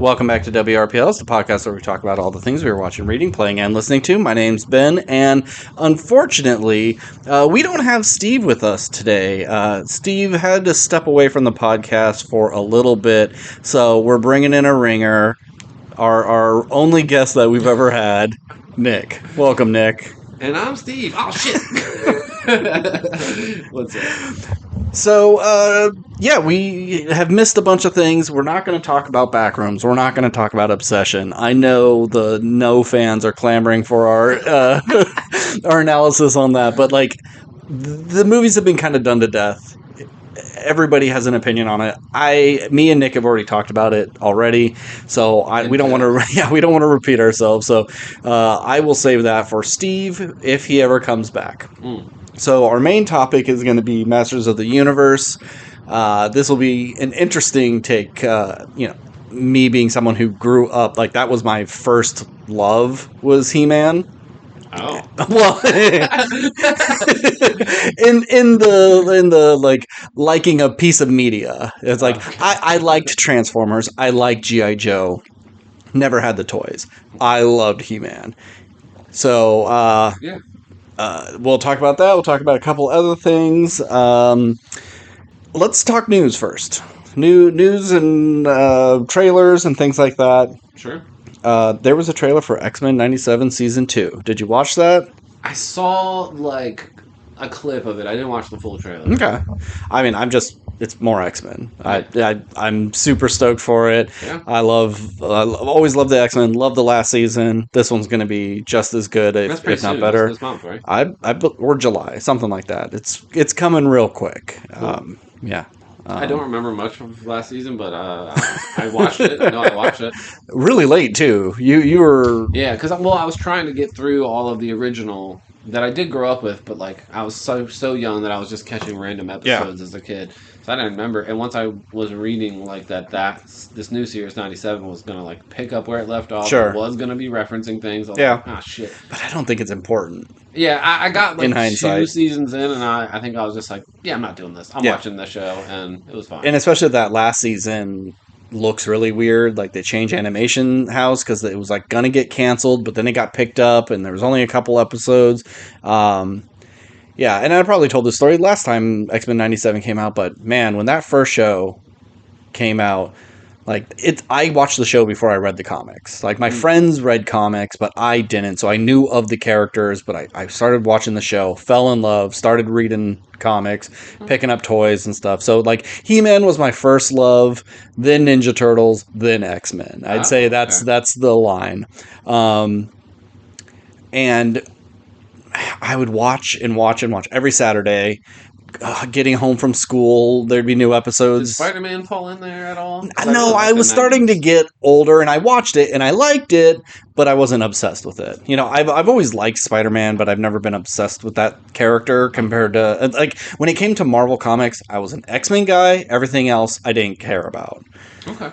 Welcome back to WRPL. It's the podcast where we talk about all the things we were watching, reading, playing, and listening to. My name's Ben, and unfortunately, we don't have Steve with us today. Steve had to step away from the podcast for a little bit, so we're bringing in a ringer, our only guest that we've ever had, Nick. Welcome, Nick. And I'm Steve. Oh, shit. What's up? So, we have missed a bunch of things. We're not going to talk about Backrooms. We're not going to talk about Obsession. I know the No fans are clamoring for our our analysis on that, but like the movies have been kind of done to death. Everybody has an opinion on it. Me and Nick have already talked about it already, so we don't want to repeat ourselves. So I will save that for Steve if he ever comes back. So our main topic is going to be Masters of the Universe. This will be an interesting take. Me being someone who grew up, like that was my first love was He-Man. Oh. Well, in the like liking a piece of media. It's like I liked Transformers. I liked G.I. Joe. Never had the toys. I loved He-Man. So we'll talk about that. We'll talk about a couple other things. Let's talk news first. News and trailers and things like that. Sure. There was a trailer for X-Men 97 Season 2. Did you watch that? I saw, like, a clip of it. I didn't watch the full trailer. Okay. I mean, it's more X-Men. I'm super stoked for it. Yeah. I've always loved the X-Men. Love the last season. This one's going to be just as good, if not better. This month, right? Or July, something like that. It's coming real quick. Cool. Yeah. I don't remember much from last season, but I watched it. I know I watched it. Really late, too. You were... Yeah, because I was trying to get through all of the original that I did grow up with, but like I was so young that I was just catching random episodes as a kid. So I didn't remember. And once I was reading like that this new series 97 was going to like pick up where it left off. Sure. It was going to be referencing things. I was like, ah, shit. But I don't think it's important. Yeah, I got like in hindsight 2 seasons in, and I think I was just like, yeah, I'm not doing this. I'm watching the show, and it was fine. And especially that last season looks really weird. Like they changed Animation House because it was like gonna get canceled, but then it got picked up, and there was only a couple episodes. And I probably told this story last time X-Men 97 came out, but man, when that first show came out, I watched the show before I read the comics. Like my friends read comics, but I didn't. So I knew of the characters, but I started watching the show, fell in love, started reading comics, picking up toys and stuff. So like He-Man was my first love, then Ninja Turtles, then X-Men. I'd say that's the line. And I would watch every Saturday. Getting home from school, there'd be new episodes. Did Spider-Man fall in there at all? No, I was starting to get older, and I watched it, and I liked it, but I wasn't obsessed with it. You know, I've always liked Spider-Man, but I've never been obsessed with that character compared to... Like, when it came to Marvel Comics, I was an X-Men guy. Everything else, I didn't care about. Okay.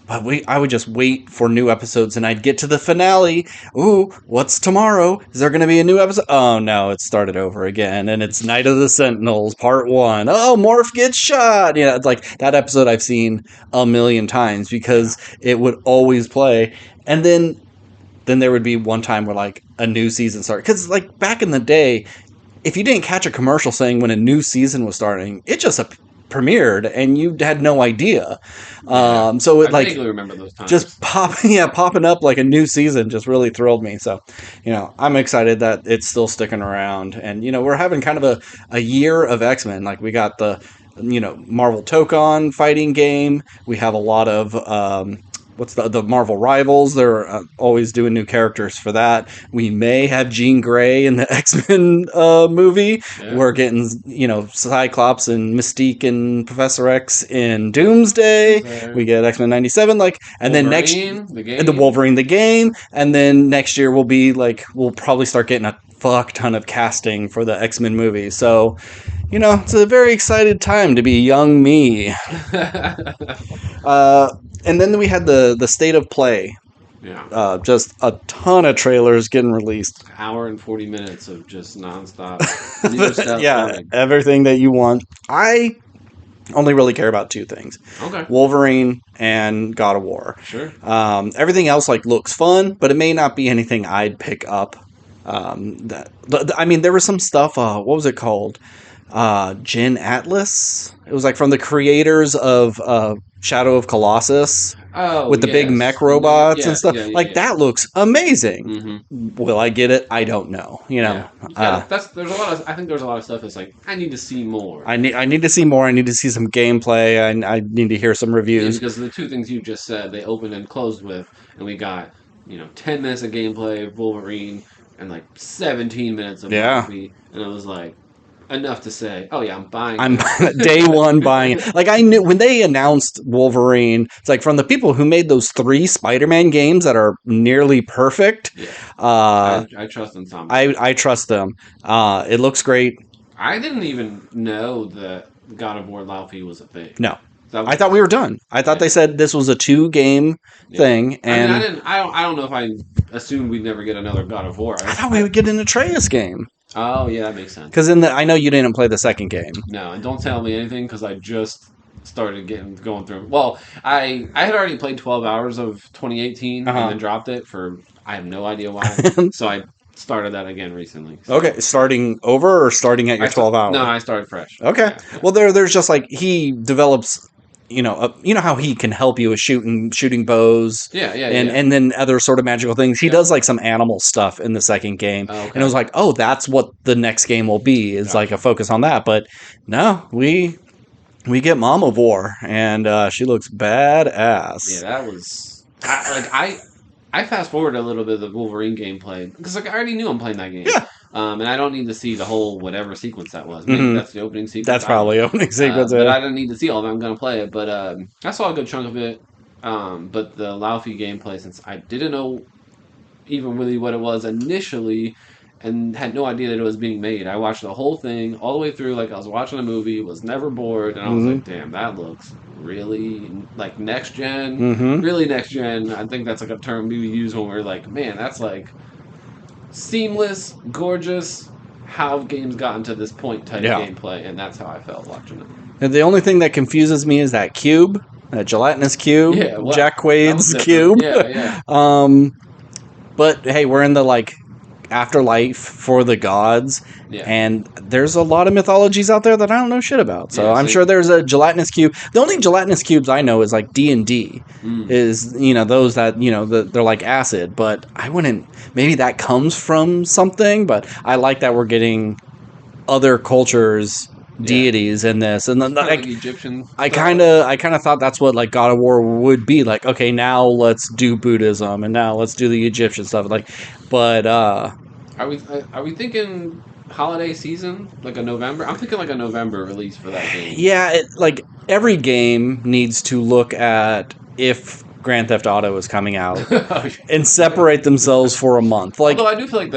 But I would just wait for new episodes, and I'd get to the finale. Ooh, what's tomorrow? Is there going to be a new episode? Oh, no, it started over again, and it's Night of the Sentinels, Part 1. Oh, Morph gets shot! You know, it's like, that episode I've seen a million times, because it would always play. And then there would be one time where, like, a new season started. Because, like, back in the day, if you didn't catch a commercial saying when a new season was starting, it just premiered and you had no idea. So it I vaguely remember those times. Just popping up like a new season just really thrilled me. So, I'm excited that it's still sticking around. And, we're having kind of a year of X-Men. Like we got the, Marvel Tokon fighting game. We have a lot of, what's the Marvel Rivals. They're always doing new characters for that. We may have Jean Grey in the X-Men movie. Yeah. We're getting, Cyclops and Mystique and Professor X in Doomsday. We get X-Men 97, and Wolverine, then next the Wolverine the game, and then next year we'll probably start getting a fuck ton of casting for the X-Men movie. So, it's a very excited time to be young me. And then we had the State of Play. Yeah. Just a ton of trailers getting released. Hour and 40 minutes of just nonstop. Everything that you want. only really care about two things. Okay. Wolverine and God of War. Sure. Everything else like looks fun, but it may not be anything I'd pick up. I mean, there was some stuff. What was it called? Jin Atlas. It was like from the creators of Shadow of Colossus. Oh, With the big mech robots and stuff. That looks amazing. Mm-hmm. Will I get it? I don't know. There's a lot of. I think there's a lot of stuff that's like I need to see more. I need to see more. I need to see some gameplay. I need to hear some reviews. Because the two things you just said, they opened and closed with, and we got 10 minutes of gameplay of Wolverine and like 17 minutes of Buffy, and it was like enough to say, oh yeah, I'm buying. I'm day one buying it. Like I knew when they announced Wolverine, it's like from the people who made those 3 Spider-Man games that are nearly perfect. Yeah. I trust Insomniac. I trust them. It looks great. I didn't even know that God of War Laufey was a thing. No. I thought we were done. I thought they said this was a 2-game thing, and I don't know if I assumed we'd never get another God of War. I thought we would get an Atreus game. Oh yeah, that makes sense. Because I know you didn't play the second game. No, and don't tell me anything because I just started going through. Well, I had already played 12 hours of 2018 and then dropped it for I have no idea why. So I started that again recently. So. Okay, starting over or starting at your 12 hours? No, I started fresh. Okay. Yeah. Well, there's just like he develops. You know how he can help you with shooting bows, and then other sort of magical things. He does like some animal stuff in the second game, and it was like, oh, that's what the next game will be. Is like a focus on that. But no, we get Mom of War, and she looks badass. Yeah, that was I fast forward a little bit of the Wolverine gameplay because I already knew I'm playing that game. Yeah. And I don't need to see the whole whatever sequence that was. Maybe that's the opening sequence. That's probably opening sequence. But I don't need to see all of it. I'm going to play it. But I saw a good chunk of it. But the Laufey gameplay, since I didn't know even really what it was initially and had no idea that it was being made. I watched the whole thing all the way through like I was watching a movie, was never bored, and I was like, damn, that looks really like next gen. Really next gen. I think that's like a term we use when we're like, man, that's like seamless, gorgeous, how have games gotten to this point type of gameplay, and that's how I felt watching it. And the only thing that confuses me is that cube, that gelatinous cube, Jack Quaid's cube. But hey, we're in the like afterlife for the gods, and there's a lot of mythologies out there that I don't know shit about. So I'm sure there's a gelatinous cube. The only gelatinous cubes I know is like D&D, is those that they're like acid. But I wouldn't. Maybe that comes from something. But I like that we're getting other cultures. Deities in this, and then like Egyptian. I kind of thought that's what like God of War would be like. Okay, now let's do Buddhism, and now let's do the Egyptian stuff. Like, but are we thinking holiday season, like a November? I'm thinking like a November release for that game. Yeah, like every game needs to look at if Grand Theft Auto is coming out and separate themselves for a month. Like, although I do feel like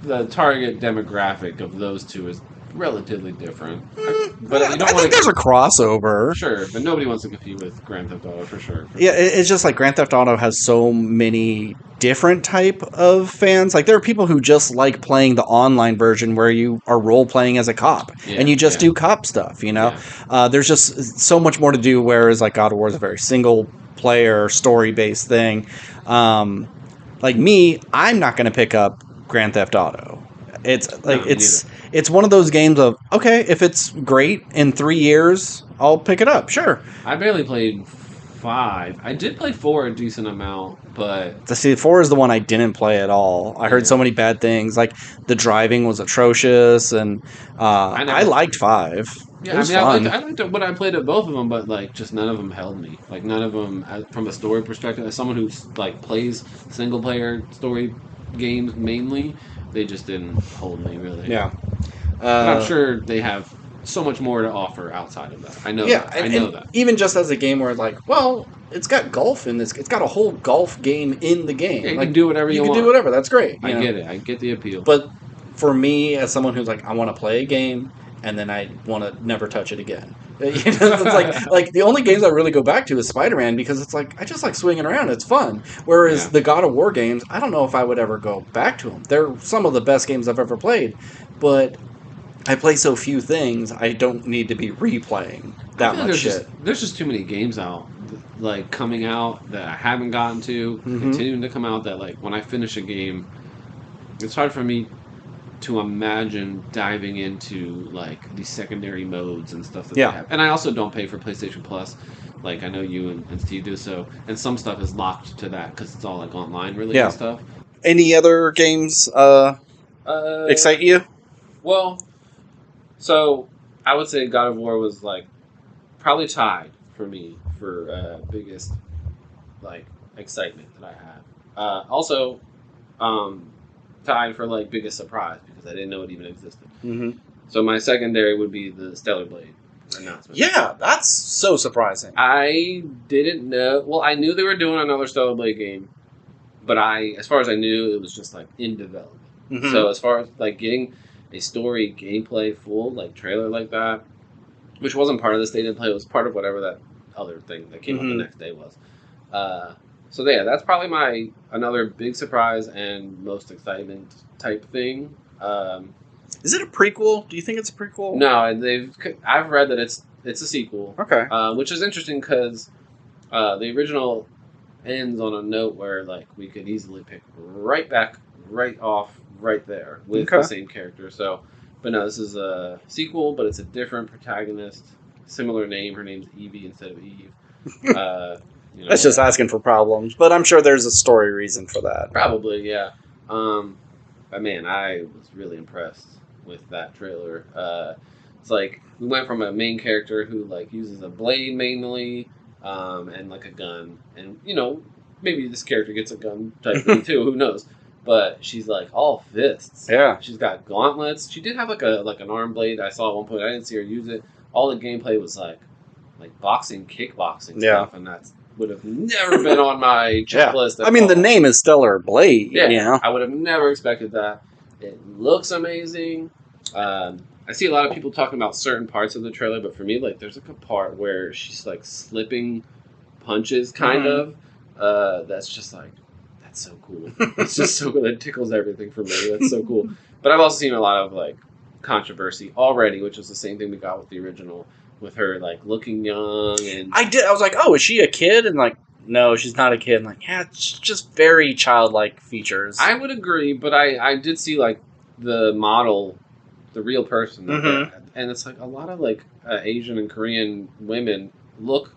the target demographic of those two is relatively different, but I think there's a crossover. Sure, but nobody wants to compete with Grand Theft Auto for sure. Yeah, it's just like Grand Theft Auto has so many different type of fans. Like there are people who just like playing the online version where you are role playing as a cop and you just do cop stuff. There's just so much more to do. Whereas like God of War is a very single player story based thing. Like me, I'm not going to pick up Grand Theft Auto. It's like it's one of those games of okay, if it's great in 3 years, I'll pick it up. Sure. I barely played 5. I did play 4 a decent amount, but 4 is the one I didn't play at all. I heard so many bad things. Like the driving was atrocious, and I liked 5. Yeah, I liked it when I played at both of them, but like just none of them held me. Like none of them, from a story perspective, as someone who like plays single player story games mainly. They just didn't hold me, really. Yeah. But I'm sure they have so much more to offer outside of that. I know that. I know that. Even just as a game where it's like, well, it's got golf in this. It's got a whole golf game in the game. Yeah, you can do whatever you want. You can do whatever. That's great. I get it. I get the appeal. But for me, as someone who's like, I want to play a game, and then I want to never touch it again. It's like the only games I really go back to is Spider-Man because it's like I just like swinging around. It's fun. Whereas the God of War games, I don't know if I would ever go back to them. They're some of the best games I've ever played, but I play so few things, I don't need to be replaying that much shit. There's just too many games out, like coming out that I haven't gotten to, continuing to come out that like when I finish a game, it's hard for me to imagine diving into like these secondary modes and stuff that they have. And I also don't pay for PlayStation Plus, like I know you and Steve do. So, and some stuff is locked to that because it's all like online related stuff. Any other games excite you? Well, so I would say God of War was like probably tied for me for biggest like excitement that I had. Also, tied for like biggest surprise because I didn't know it even existed. Mm-hmm. So my secondary would be the Stellar Blade announcement. Yeah, that's so surprising. I didn't know. Well, I knew they were doing another Stellar Blade game, but as far as I knew, it was just like in development. Mm-hmm. So as far as like getting a story gameplay full like trailer like that, which wasn't part of the state of play, it was part of whatever that other thing that came out the next day was. So yeah, that's probably another big surprise and most excitement type thing. Is it a prequel? Do you think it's a prequel? No, I've read that it's a sequel. Okay. Which is interesting because the original ends on a note where like we could easily pick right there with the same character. So, but no, this is a sequel, but it's a different protagonist, similar name. Her name's Evie instead of Eve. That's just asking for problems, but I'm sure there's a story reason for that. Probably, yeah. But man, I was really impressed with that trailer. It's like we went from a main character who like uses a blade mainly, and like a gun, and maybe this character gets a gun type thing too. Who knows? But she's like all fists. Yeah. She's got gauntlets. She did have like an arm blade. I saw at one point. I didn't see her use it. All the gameplay was like boxing, kickboxing stuff, and that would have never been on my checklist. I mean, the name is Stellar Blade. Yeah, I would have never expected that. It looks amazing. I see a lot of people talking about certain parts of the trailer, but for me, like, there's like a part where she's like slipping punches, kind of. That's just like, that's so cool. It's just so cool. That tickles everything for me. That's so cool. But I've also seen a lot of like controversy already, which is the same thing we got with the original, with her like looking young. And I was like, oh, is she a kid? And like, no, she's not a kid. And like, yeah, it's just very childlike features. I would agree, but I did see like the model, the real person, and it's like a lot of like Asian and Korean women look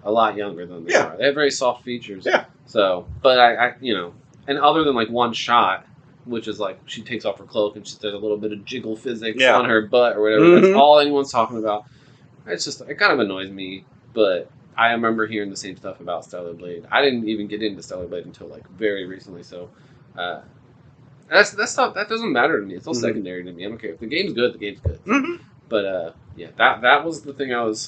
a lot younger than they are. They have very soft features. Yeah. So, but I and other than like one shot, which is like she takes off her cloak and she does a little bit of jiggle physics on her butt or whatever. That's all anyone's talking about. It's just, it kind of annoys me, but I remember hearing the same stuff about Stellar Blade. I didn't even get into Stellar Blade until like very recently, so that's stuff that doesn't matter to me. It's all secondary to me. I don't care if the game's good. The game's good. But yeah, that was the thing. I would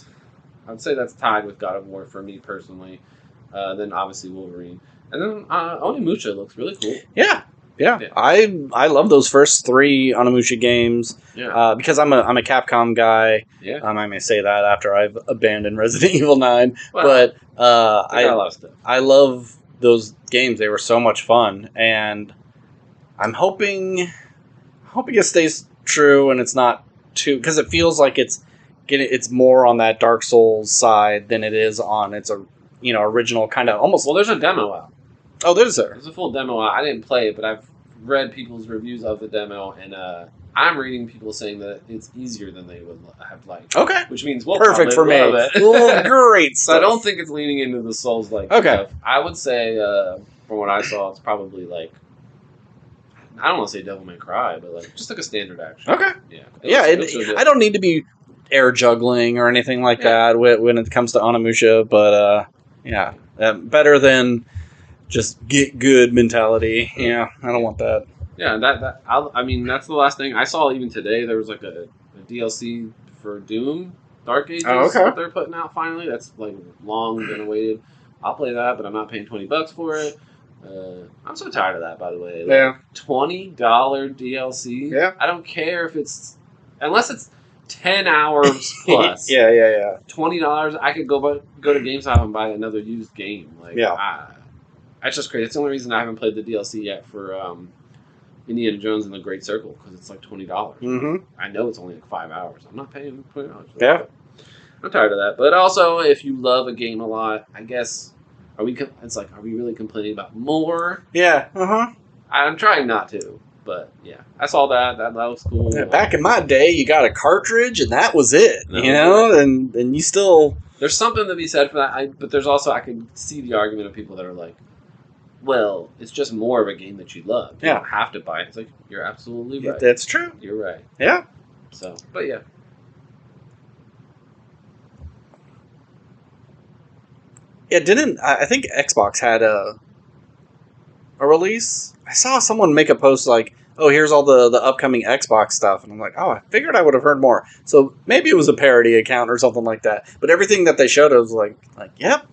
say that's tied with God of War for me personally. Then obviously Wolverine, and then Onimusha looks really cool. Yeah. I love those first 3 Onimusha games. Because I'm a Capcom guy. I may say that after I've abandoned Resident Evil 9. Well, but I love those games. They were so much fun, and I'm hoping it stays true and it's not too, because it feels like it's more on that Dark Souls side than it is on its original kind of almost. Well, there's a demo out. Oh, there's a full demo out. I didn't play it, but I've read people's reviews of the demo, and I'm reading people saying that it's easier than they would have liked. Okay. Which means perfect for me. Great. So I don't think it's leaning into the Souls-like stuff. I would say, from what I saw, it's probably like, I don't want to say Devil May Cry, but like just like a standard action. Okay. Yeah. I don't need to be air juggling or anything like that when it comes to Onimusha, but better than just get good mentality. Yeah, I don't want that. Yeah, that's the last thing I saw. Even today, there was like a DLC for Doom Dark Ages that they're putting out finally. That's like long been awaited. I'll play that, but I'm not paying $20 for it. I'm so tired of that, by the way. Like, $20 DLC. Yeah, I don't care if it's unless it's 10 hours plus. Yeah. $20. I could go to GameStop and buy another used game. Like, that's just crazy. It's the only reason I haven't played the DLC yet for Indiana Jones and the Great Circle because it's like $20. Mm-hmm. I know it's only like 5 hours. I'm not paying $20. Yeah. I'm tired of that. But also, if you love a game a lot, I guess are we really complaining about more? Yeah. I'm trying not to, but yeah, I saw that. That was cool. Yeah, back in my day, you got a cartridge, and that was it. And you still. There's something to be said for that. But there's also I can see the argument of people that are like, well, it's just more of a game that you love. You don't have to buy it. It's like you're absolutely right. That's true. You're right. Yeah. So, but yeah. Yeah, I think Xbox had a release? I saw someone make a post like, oh, here's all the upcoming Xbox stuff. And I'm like, oh, I figured I would have heard more. So maybe it was a parody account or something like that. But everything that they showed, I was like, yep,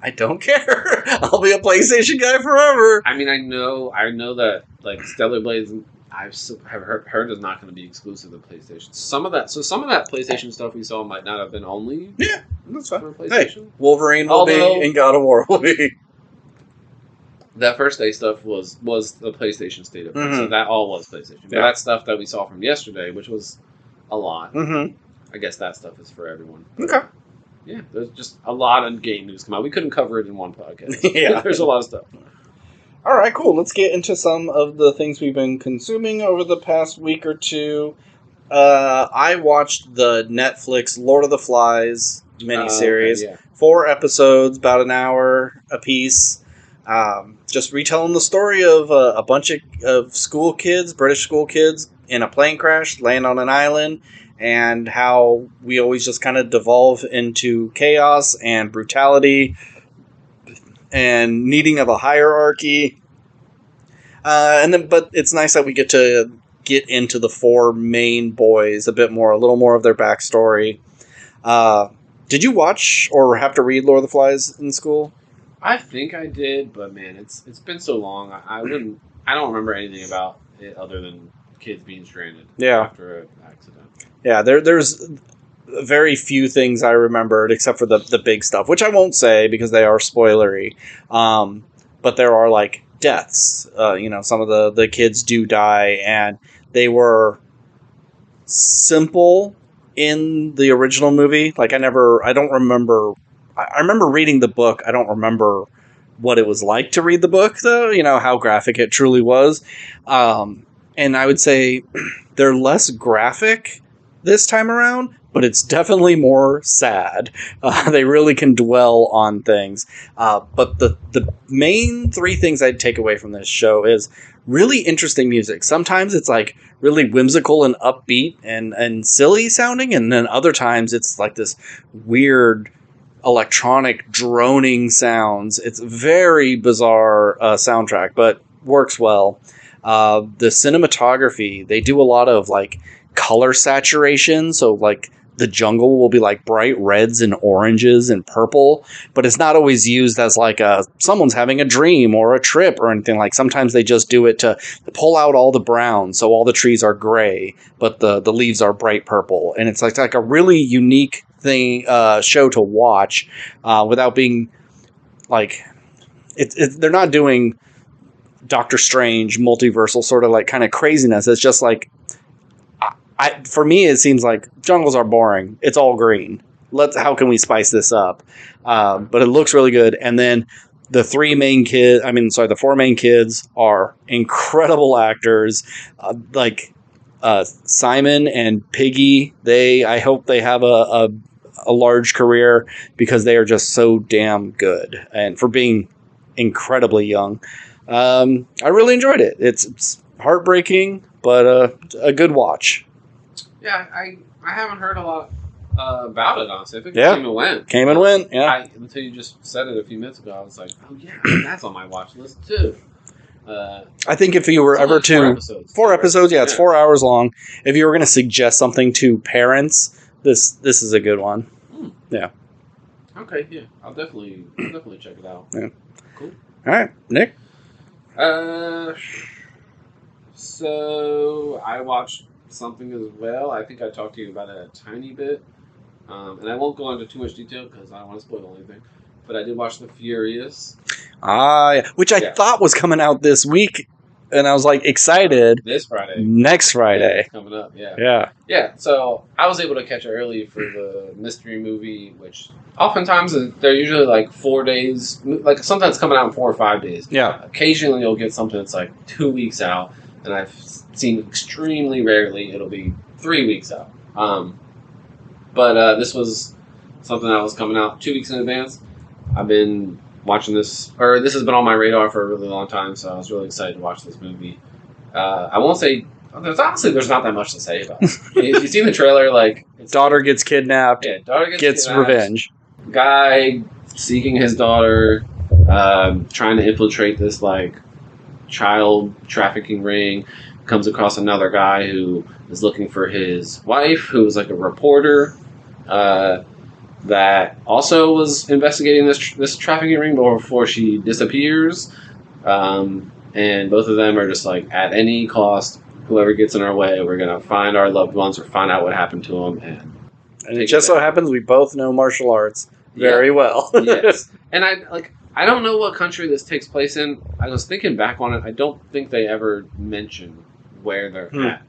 I don't care. I'll be a PlayStation guy forever. I mean, I know that, like, Stellar Blades, I've heard is not going to be exclusive to PlayStation. Some of that PlayStation stuff we saw might not have been only that's fine. for PlayStation. Hey, Wolverine will be, and God of War will be. That first day stuff was the PlayStation State of so that all was PlayStation. But that stuff that we saw from yesterday, which was a lot, I guess that stuff is for everyone. Okay. Yeah, there's just a lot of game news come out. We couldn't cover it in one podcast. Yeah. There's a lot of stuff. All right, cool. Let's get into some of the things we've been consuming over the past week or two. I watched the Netflix Lord of the Flies miniseries. 4 episodes, about an hour apiece. Just retelling the story of a bunch of school kids, British school kids, in a plane crash, land on an island, and how we always just kind of devolve into chaos and brutality and needing of a hierarchy. But it's nice that we get to get into the 4 main boys a bit more, a little more of their backstory. Did you watch or have to read Lord of the Flies in school? I think I did, but man, it's been so long. I don't remember anything about it other than kids being stranded after an accident. Yeah, there's very few things I remembered except for the big stuff, which I won't say because they are spoilery. But there are like deaths. Some of the kids do die, and they were simple in the original movie. Like I don't remember. I remember reading the book. I don't remember what it was like to read the book, though. How graphic it truly was. And I would say they're less graphic this time around, but it's definitely more sad. They really can dwell on things. But the main 3 things I'd take away from this show is really interesting music. Sometimes it's like really whimsical and upbeat and silly sounding, and then other times it's like this weird electronic droning sounds. It's a very bizarre soundtrack, but works well. The cinematography, they do a lot of like color saturation, so like the jungle will be like bright reds and oranges and purple, but it's not always used as like someone's having a dream or a trip or anything. Like sometimes they just do it to pull out all the brown, so all the trees are gray, but the leaves are bright purple, and it's like a really unique show to watch without being like they're not doing Doctor Strange multiversal sort of like kind of craziness. It's just like for me it seems like jungles are boring. It's all green. How can we spice this up? But it looks really good. And then the 4 main kids are incredible actors. Simon and Piggy, I hope they have a large career because they are just so damn good. And for being incredibly young, I really enjoyed it. It's heartbreaking, but a good watch. Yeah, I haven't heard a lot about it, honestly. I think it came and went. Yeah. Until you just said it a few minutes ago, I was like, oh yeah, that's on my watch list too. I think if you were ever to 4 episodes, it's 4 hours long. If you were going to suggest something to parents, this is a good one. Yeah. Okay, yeah, I'll definitely check it out. Yeah. Cool. All right, Nick. So I watched something as well. I think I talked to you about it a tiny bit, and I won't go into too much detail because I don't want to spoil anything. But I did watch The Furious. Which I thought was coming out this week. And I was like excited. This Friday. Next Friday. Yeah, it's coming up, yeah. Yeah. Yeah, so I was able to catch it early for the mystery movie, which oftentimes they're usually like 4 days, like sometimes coming out in 4 or 5 days. Yeah. Occasionally you'll get something that's like 2 weeks out, and I've seen extremely rarely it'll be 3 weeks out. But this was something that was coming out 2 weeks in advance. I've been watching this, or this has been on my radar for a really long time, so I was really excited to watch this movie. I won't say, there's not that much to say about it. If you've seen the trailer, like... Daughter gets kidnapped. Yeah, daughter gets kidnapped. Revenge. Guy seeking his daughter, trying to infiltrate this, like, child trafficking ring, comes across another guy who is looking for his wife, who was, like, a reporter, that also was investigating this trafficking ring before she disappears. And both of them are just like, at any cost, whoever gets in our way, we're going to find our loved ones or find out what happened to them. And it just so happens we both know martial arts very well. Yes. And I don't know what country this takes place in. I was thinking back on it. I don't think they ever mention where they're at.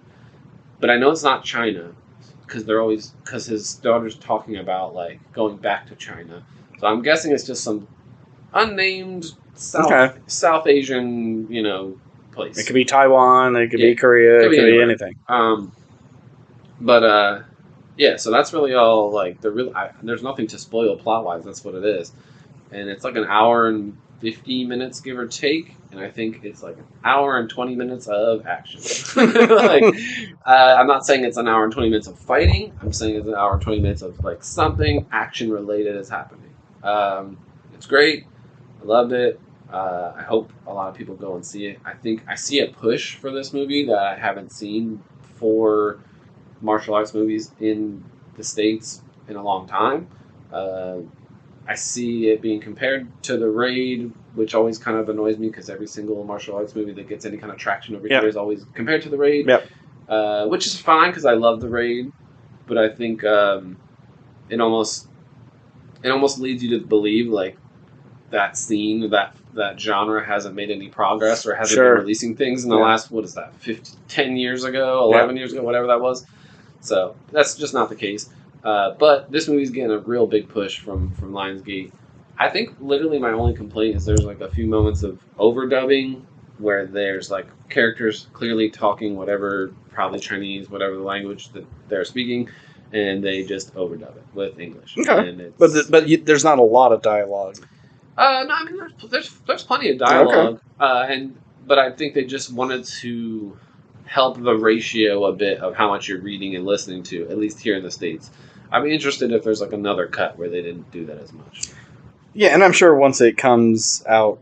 But I know it's not China. Because his daughter's talking about, like, going back to China. So I'm guessing it's just some unnamed South Asian, place. It could be Taiwan, it could be Korea, it could be anything. Yeah, so that's really all, like, there's nothing to spoil plot-wise, that's what it is. And it's like an hour and 15 minutes, give or take, and I think it's like an hour and 20 minutes of action. I'm not saying it's an hour and 20 minutes of fighting. I'm saying it's an hour and 20 minutes of like something action related is happening. It's great. I loved it. I hope a lot of people go and see it. I think I see a push for this movie that I haven't seen for martial arts movies in the States in a long time. I see it being compared to The Raid, which always kind of annoys me because every single martial arts movie that gets any kind of traction over here is always compared to The Raid. Yep. Which is fine because I love The Raid, but I think it almost leads you to believe like that scene, that genre hasn't made any progress or hasn't been releasing things in the last, 10 years ago, 11 years ago, whatever that was. So that's just not the case. But this movie's getting a real big push from Lionsgate. I think literally my only complaint is there's like a few moments of overdubbing where there's like characters clearly talking whatever, probably Chinese, whatever the language that they're speaking, and they just overdub it with English. Okay. And but there's not a lot of dialogue. No, I mean there's plenty of dialogue. Okay. But I think they just wanted to help the ratio a bit of how much you're reading and listening to, at least here in the States. I'd be interested if there's like another cut where they didn't do that as much. Yeah, and I'm sure once it comes out,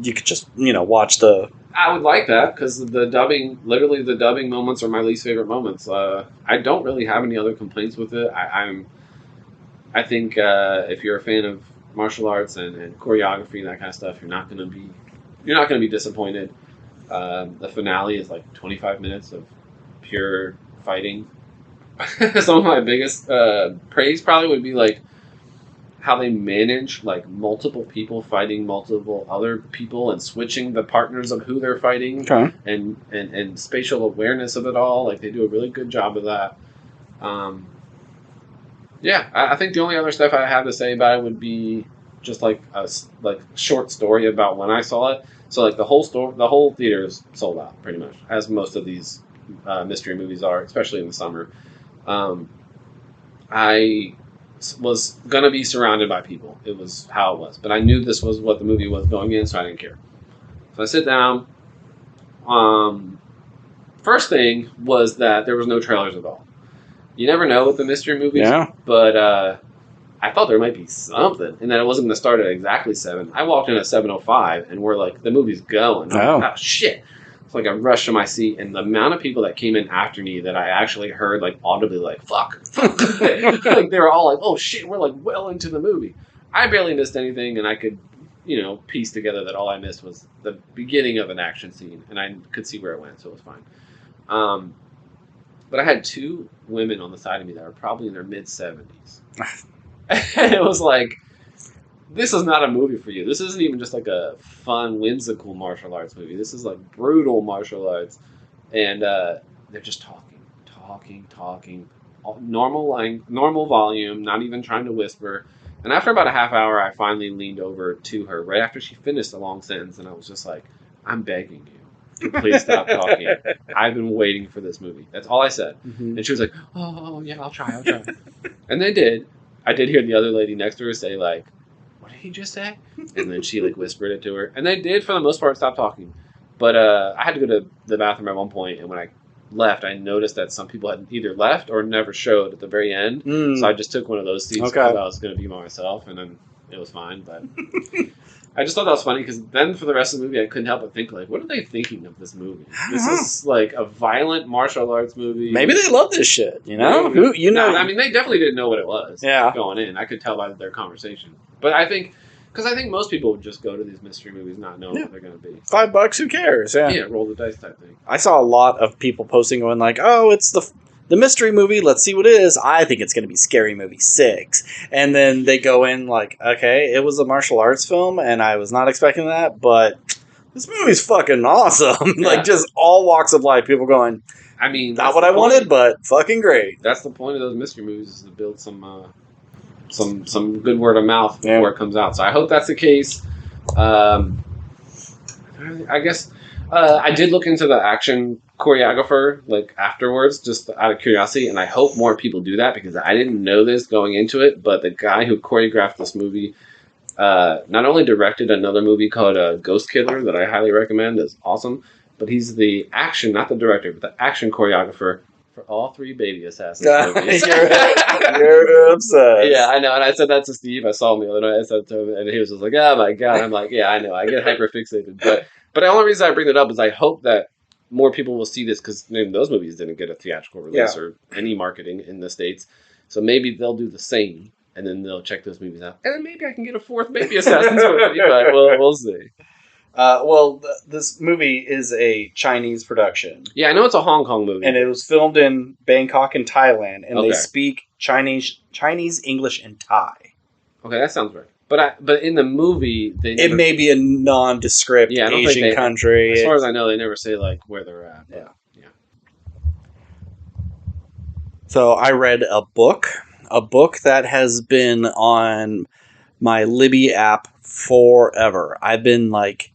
you could just, watch the... I would like that, because the dubbing moments are my least favorite moments. I don't really have any other complaints with it. I think if you're a fan of martial arts and choreography and that kind of stuff, you're not going to be disappointed. The finale is like 25 minutes of pure fighting. Some of my biggest praise probably would be like how they manage like multiple people fighting multiple other people and switching the partners of who they're fighting, and spatial awareness of it all. Like they do a really good job of that. I think the only other stuff I have to say about it would be just like a short story about when I saw it. So like the whole theater is sold out pretty much, as most of these mystery movies are, especially in the summer. I was gonna be surrounded by people. It was how it was, but I knew this was what the movie was going in, so I didn't care. So I sit down. First thing was that there was no trailers at all. You never know with the mystery movies, but I thought there might be something, and that it wasn't going to start at exactly 7. I walked in at 7:05, and we're like, the movie's going. I'm like, oh shit! It's like a rush to my seat, and the amount of people that came in after me that I actually heard like audibly like fuck, like they were all like, oh shit, we're like well into the movie. I barely missed anything, and I could, piece together that all I missed was the beginning of an action scene, and I could see where it went, so it was fine. But I had 2 women on the side of me that were probably in their mid-70s. And it was like, this is not a movie for you. This isn't even just like a fun, whimsical martial arts movie. This is like brutal martial arts, and they're just talking, normal line, normal volume, not even trying to whisper. And after about a half hour, I finally leaned over to her right after she finished a long sentence, and I was just like, "I'm begging you, please stop talking. I've been waiting for this movie." That's all I said. And she was like, "Oh yeah, I'll try." And they did. I did hear the other lady next to her say like, "What did he just say?" And then she like whispered it to her, and they did for the most part stop talking. But I had to go to the bathroom at one point, and when I left, I noticed that some people had either left or never showed at the very end. So I just took one of those seats because I was going to be by myself, and then it was fine. But I just thought that was funny because then for the rest of the movie, I couldn't help but think like, what are they thinking of this movie? This is like a violent martial arts movie. Maybe they love this shit. You know, I mean, they definitely didn't know what it was. Yeah. Going in, I could tell by their conversation. But I think. Because I think most people would just go to these mystery movies not knowing what they're going to be. $5, who cares? Yeah. Yeah, roll the dice type thing. I saw a lot of people posting going like, oh, it's the mystery movie, let's see what it is. I think it's going to be Scary Movie 6. And then they go in like, okay, it was a martial arts film, and I was not expecting that, but this movie's fucking awesome. Yeah. Like, just all walks of life, people going, I mean, not what I wanted, but fucking great. That's the point of those mystery movies, is to build some good word of mouth before it comes out. So I hope that's the case. I guess I did look into the action choreographer like afterwards, just out of curiosity, and I hope more people do that because I didn't know this going into it. But the guy who choreographed this movie not only directed another movie called Ghost Killer that I highly recommend, is awesome, but he's the action, not the director, but the action choreographer for all 3 Baby Assassins movies. You're upset. Yeah, I know. And I said that to Steve. I saw him the other night. I said to him, and he was just like, "Oh my god!" I'm like, "Yeah, I know. I get hyper fixated." But the only reason I bring it up is I hope that more people will see this because those movies didn't get a theatrical release or any marketing in the States. So maybe they'll do the same, and then they'll check those movies out, and then maybe I can get a 4th Baby Assassins movie. But we'll see. This movie is a Chinese production. Yeah, I know it's a Hong Kong movie. And it was filmed in Bangkok and Thailand, and they speak Chinese, English, and Thai. Okay, that sounds right. But in the movie, it may be a nondescript Asian country. As far as I know, they never say like where they're at. Yeah. So I read a book that has been on my Libby app forever. I've been like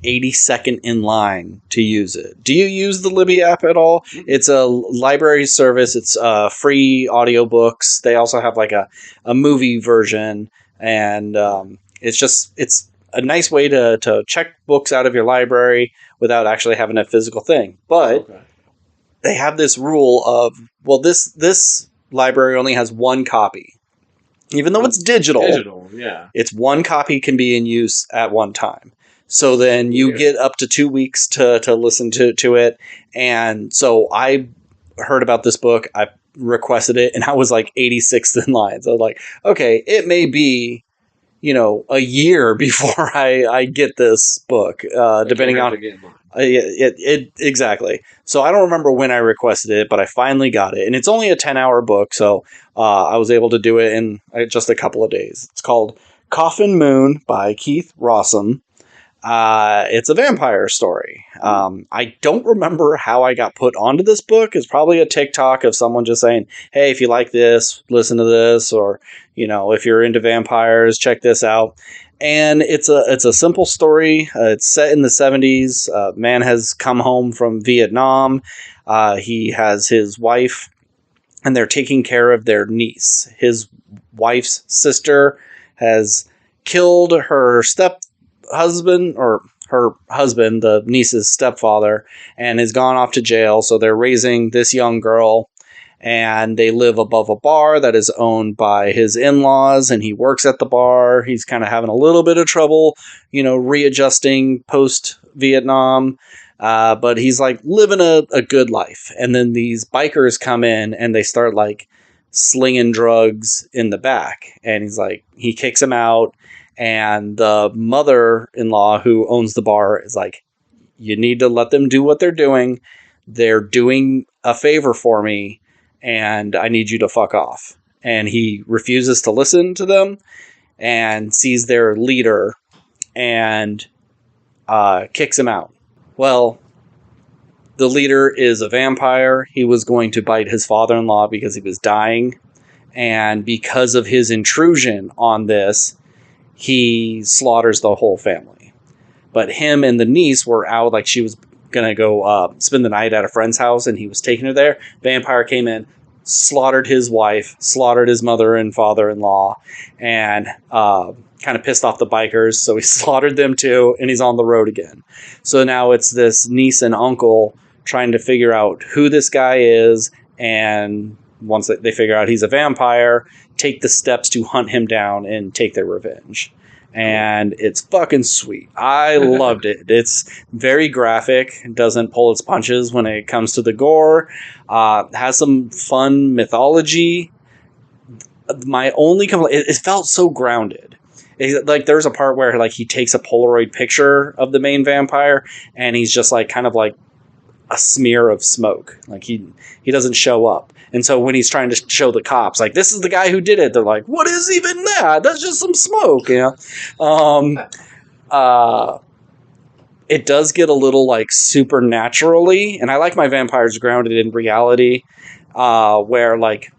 82nd in line to use it. Do you use the Libby app at all? It's a library service. It's free audiobooks. They also have like a movie version, and it's a nice way to check books out of your library without actually having a physical thing. But they have this rule of, well, this library only has 1 copy. Even though it's digital, it's 1 copy can be in use at one time. So then you get up to 2 weeks to listen to it. And so I heard about this book. I requested it, and I was like 86th in line. So I was like, okay, it may be, a year before I get this book, depending on exactly. So I don't remember when I requested it, but I finally got it, and it's only a 10-hour book, so I was able to do it in just a couple of days. It's called Coffin Moon by Keith Rossom. It's a vampire story. I don't remember how I got put onto this book. It's probably a TikTok of someone just saying, hey, if you like this, listen to this, or, if you're into vampires, check this out. And it's a simple story. It's set in the 70s. Man has come home from Vietnam. He has his wife, and they're taking care of their niece. His wife's sister has killed her husband, or her husband, the niece's stepfather, and has gone off to jail. So they're raising this young girl, and they live above a bar that is owned by his in-laws, and he works at the bar. He's kind of having a little bit of trouble, readjusting post-Vietnam, but he's like living a good life. And then these bikers come in, and they start like slinging drugs in the back, and he kicks him out. And the mother-in-law who owns the bar is like, you need to let them do what they're doing. They're doing a favor for me, and I need you to fuck off. And he refuses to listen to them. and sees their leader and kicks him out. Well, the leader is a vampire. He was going to bite his father-in-law because he was dying. And because of his intrusion on this, he slaughters the whole family. But him and the niece were out, like she was going to go spend the night at a friend's house, and he was taking her there. Vampire came in, slaughtered his wife, slaughtered his mother and father-in-law, and kind of pissed off the bikers. So he slaughtered them too, and he's on the road again. So now it's this niece and uncle trying to figure out who this guy is, and once they figure out he's a vampire, take the steps to hunt him down and take their revenge. And it's fucking sweet. I loved it. It's very graphic. It doesn't pull its punches when it comes to the gore. Has some fun mythology. My only complaint, it felt so grounded. Like there's a part where like he takes a Polaroid picture of the main vampire, and he's just like kind of like a smear of smoke. Like he doesn't show up. And so when he's trying to show the cops, like, this is the guy who did it, they're like, what is even that? That's just some smoke, you know? It does get a little, like, supernaturally, and I like my vampires grounded in reality, where, like,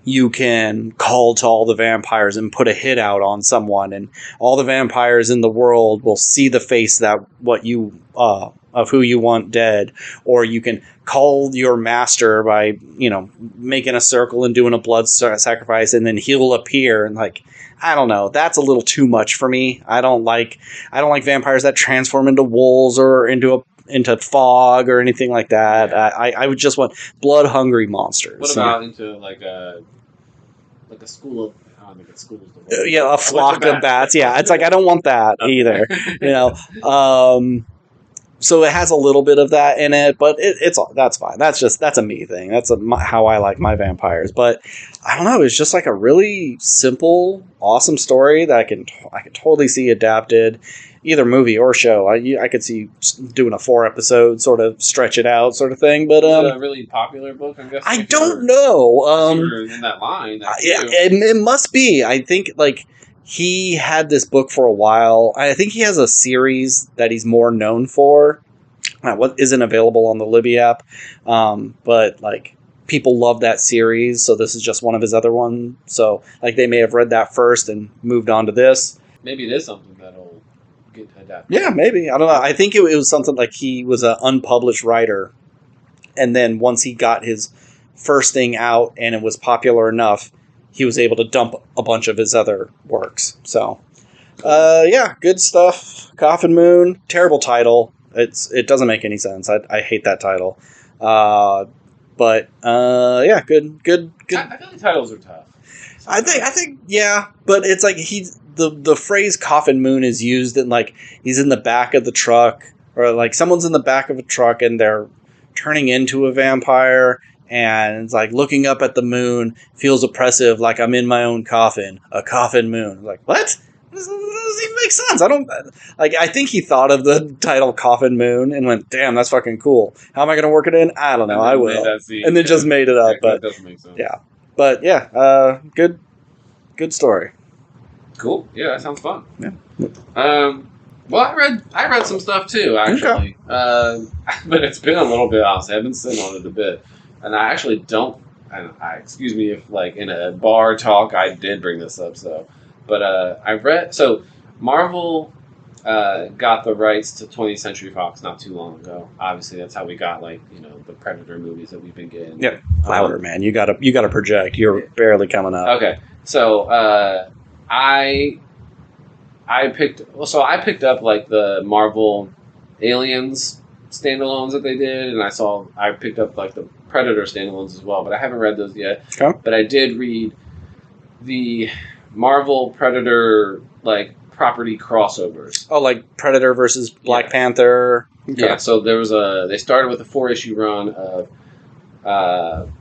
you can call to all the vampires and put a hit out on someone, and all the vampires in the world will see the face that what you of who you want dead, or you can call your master by, you know, making a circle and doing a blood sacrifice, and then he'll appear. And like, I don't know, that's a little too much for me. I don't like vampires that transform into wolves or into fog or anything like that. Yeah. I would just want blood hungry monsters. What about into like a school of? I don't think it's schools. Yeah, a flock of bats. Yeah, it's like I don't want that either. You know. So it has a little bit of that in it, but that's fine. That's a me thing. That's how I like my vampires. But I don't know. It's just like a really simple, awesome story that I can totally see adapted, either movie or show. I could see doing a 4-episode sort of stretch it out sort of thing. But is it a really popular book? I'm guessing. I don't know. You're in that line. Yeah, it must be. I think like. He had this book for a while. I think he has a series that he's more known for. What isn't available on the Libby app. But like people love that series. So this is just one of his other ones. So like they may have read that first and moved on to this. Maybe it is something that'll get adapted. Yeah, maybe. I don't know. I think it was something like he was an unpublished writer. And then once he got his first thing out and it was popular enough, he was able to dump a bunch of his other works. So, yeah, good stuff. Coffin Moon, terrible title. It doesn't make any sense. I hate that title. But yeah, good. I feel like titles are tough. I think yeah, but it's like the phrase Coffin Moon is used in like he's in the back of the truck, or like someone's in the back of a truck and they're turning into a vampire. And it's like looking up at the moon feels oppressive, like I'm in my own coffin, a coffin moon. Like, what? This doesn't even make sense. I think he thought of the title Coffin Moon and went, damn, that's fucking cool. How am I going to work it in? I don't know. I will. And then just made it up. But, that doesn't make sense. Yeah. But yeah, good story. Cool. Yeah, that sounds fun. Yeah. Well, I read some stuff too, actually. Okay. But it's been a little bit, honestly. I've been sitting on it a bit. And I actually don't. Excuse me if, like, in a bar talk, I did bring this up. So, but I read. So, Marvel got the rights to 20th Century Fox not too long ago. Obviously, that's how we got, like, you know, the Predator movies that we've been getting. Yeah, louder, man. You gotta project. You're barely coming up. Okay, so I picked up like the Marvel Aliens standalones that they did, and I picked up like the Predator standalones as well, but I haven't read those yet. Okay. But I did read the Marvel Predator like property crossovers. Oh, like Predator versus Black Panther. Okay. Yeah. So they started with a 4-issue run of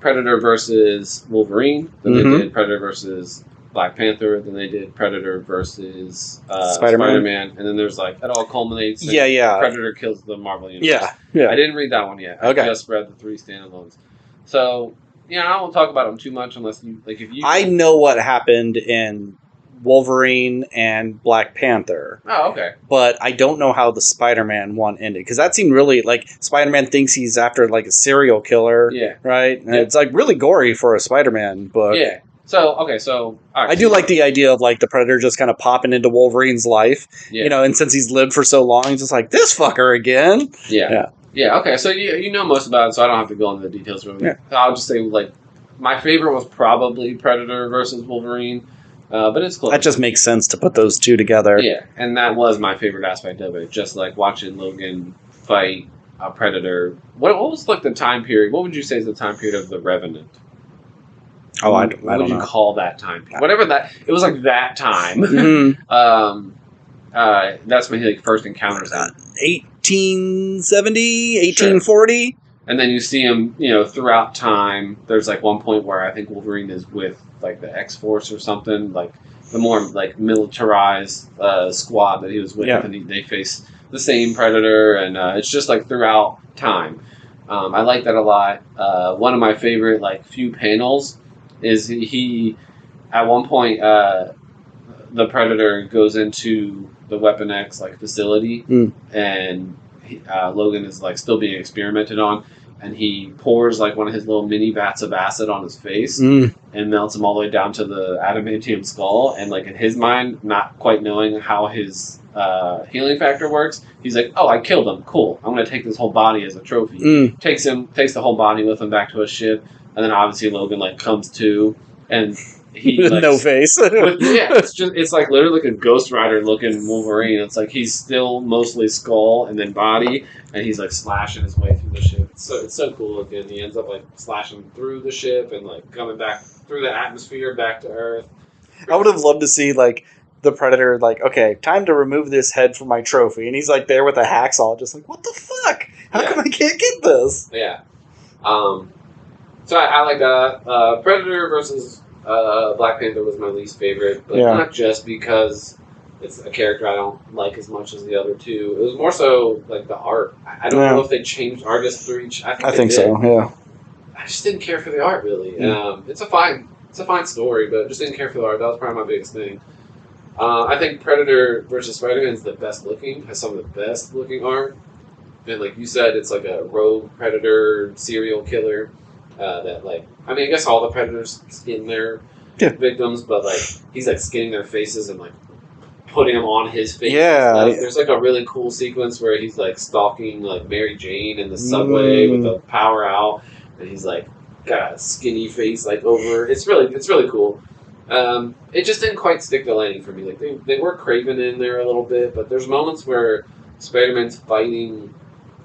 Predator versus Wolverine. Then they did Predator versus Black Panther. Then they did Predator versus Spider-Man. And then there's like it all culminates. Predator kills the Marvel universe. Yeah. I didn't read that one yet. I just read the 3 standalones. So I won't talk about them too much unless you like. If you, I know what happened in Wolverine and Black Panther. Oh, okay. But I don't know how the Spider-Man one ended, because that seemed really like Spider-Man thinks he's after like a serial killer, right? And it's like really gory for a Spider-Man book. Yeah. So okay, so I do like the idea of like the Predator just kind of popping into Wolverine's life, you know, and since he's lived for so long, he's just like, this fucker again. Yeah. Okay, so you know most about it, so I don't have to go into the details really. Yeah. I'll just say like my favorite was probably Predator versus Wolverine. But it's close. That just makes sense to put those two together. Yeah, and that was my favorite aspect of it. Just like watching Logan fight a Predator. What was like the time period? What would you say is the time period of the Revenant? Oh, I don't know. What would you call that time period? Whatever that. It was like that time. That's when he like first encounters him. 1870, 1840. Sure. And then you see him, you know, throughout time. There's like one point where I think Wolverine is with like the X-Force or something, like the more like militarized squad that he was with, and they face the same Predator, and it's just like throughout time. I like that a lot. One of my favorite like few panels is he at one point the Predator goes into the Weapon X like facility, and Logan is like still being experimented on, and he pours like one of his little mini vats of acid on his face and melts him all the way down to the adamantium skull. And like in his mind, not quite knowing how his healing factor works, he's like, "Oh, I killed him. Cool. I'm going to take this whole body as a trophy." Takes the whole body with him back to his ship, and then obviously Logan like comes to, and he like, no face. It's like literally like a Ghost Rider looking Wolverine. It's like he's still mostly skull and then body, and he's like slashing his way through the ship. It's so cool looking. He ends up like slashing through the ship and like coming back through the atmosphere back to Earth. I would have loved to see like the Predator like, okay, time to remove this head from my trophy, and he's like there with a hacksaw, just like, what the fuck? How come I can't get this? Yeah. So I like that. Predator versus Black Panther was my least favorite, but not just because it's a character I don't like as much as the other two. It was more so like the art. I don't know if they changed artists for each. I think so. Yeah. I just didn't care for the art really. It's a fine story, but just didn't care for the art. That was probably my biggest thing. I think Predator versus Spider-Man is the best looking. Has some of the best looking art, and like you said, it's like a rogue predator serial killer. That like, I mean, I guess all the Predators skin their victims, but like he's like skinning their faces and like putting them on his face. There's like a really cool sequence where he's like stalking like Mary Jane in the subway with the power out, and he's like got a skinny face like over. It's really cool. It just didn't quite stick the landing for me. Like they were Craven in there a little bit, but there's moments where Spider-Man's fighting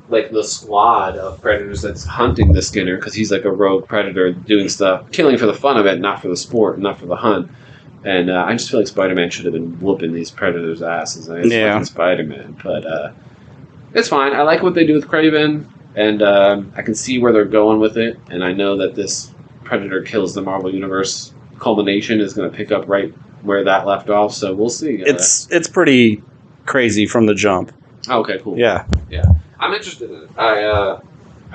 like the squad of Predators that's hunting the Skinner, because he's like a rogue Predator doing stuff, killing for the fun of it, not for the sport, not for the hunt. And I just feel like Spider-Man should have been whooping these Predators' asses. It's fucking Spider-Man, but it's fine. I like what they do with Craven, and I can see where they're going with it. And I know that this Predator kills the Marvel Universe culmination is going to pick up right where that left off. So we'll see. It's pretty crazy from the jump. Okay, cool. Yeah. I'm interested in it. I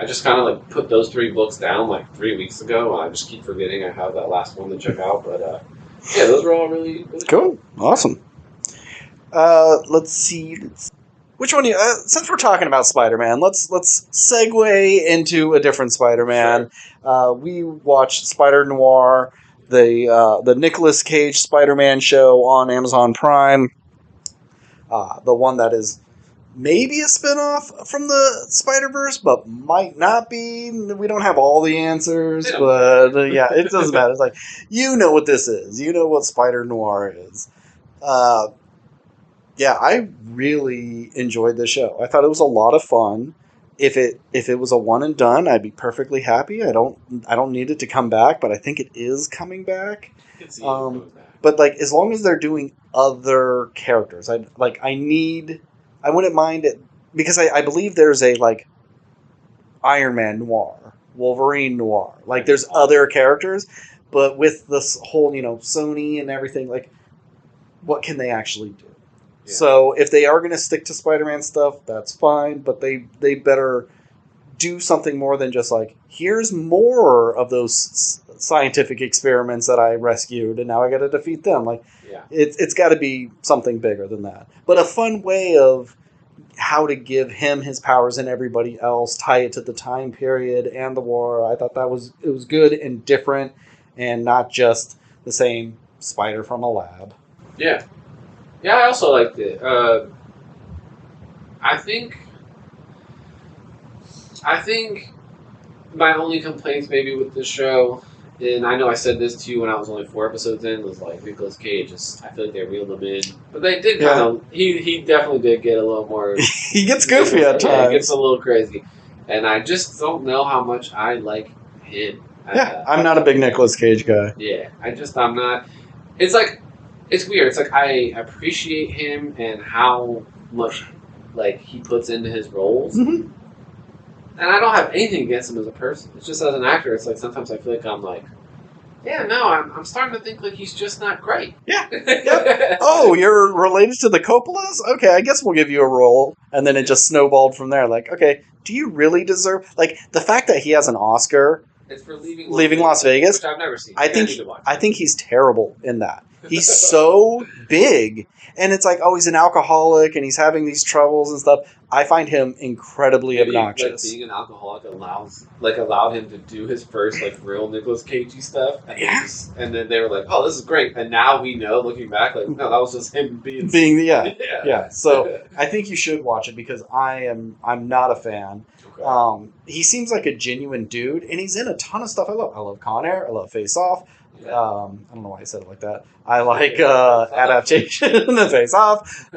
just kind of like put those 3 books down like 3 weeks ago. I just keep forgetting I have that last one to check out. But yeah, those were all really cool. Awesome. Let's see. Which one? Since we're talking about Spider-Man, let's segue into a different Spider-Man. Sure. We watched Spider-Noir, the Nicolas Cage Spider-Man show on Amazon Prime. The one that is maybe a spinoff from the Spider-Verse, but might not be. We don't have all the answers, but yeah, it doesn't matter. It's like, you know what this is. You know what Spider-Noir is. Yeah, I really enjoyed the show. I thought it was a lot of fun. If it was a one and done, I'd be perfectly happy. I don't need it to come back, but I think it is coming back. But like, as long as they're doing other characters, I wouldn't mind it, because I believe there's a like Iron Man noir, Wolverine noir. Like there's other characters, but with this whole, Sony and everything, like what can they actually do? Yeah. So if they are going to stick to Spider-Man stuff, that's fine, but they better do something more than just like, here's more of those scientific experiments that I rescued, and now I got to defeat them. Like, Yeah. it's got to be something bigger than that. But a fun way of how to give him his powers and everybody else, tie it to the time period and the war. I thought it was good and different, and not just the same spider from a lab. Yeah. Yeah, I also liked it. I think my only complaints maybe with the show, and I know I said this to you when I was only 4 episodes in, was like Nicolas Cage. I feel like they reeled him in, but they did kind of. He definitely did get a little more. He gets goofy at times. Yeah, he gets a little crazy, and I just don't know how much I like him. Yeah, I'm not a big Nicolas Cage guy. Yeah, I'm not. It's like it's weird. It's like I appreciate him and how much like he puts into his roles. Mm-hmm. And I don't have anything against him as a person. It's just as an actor, it's like sometimes I feel like I'm like, yeah, no, I'm starting to think like he's just not great. Yeah. Yep. Oh, you're related to the Coppolas? Okay, I guess we'll give you a role. And then it just snowballed from there. Like, okay, do you really deserve... Like, the fact that he has an Oscar... It's for leaving Las Vegas. Which I've never seen. I think he's terrible in that. He's so big. And it's like, oh, he's an alcoholic and he's having these troubles and stuff. I find him incredibly obnoxious. Like being an alcoholic allowed him to do his first like real Nicolas Cagey stuff. And then they were like, oh, this is great. And now we know, looking back, like, no, that was just him being yeah. So I think you should watch it because I'm not a fan. Okay. He seems like a genuine dude, and he's in a ton of stuff I love. I love Con Air. I love Face Off. I don't know why I said it like that. I like Adaptation, the Face Off,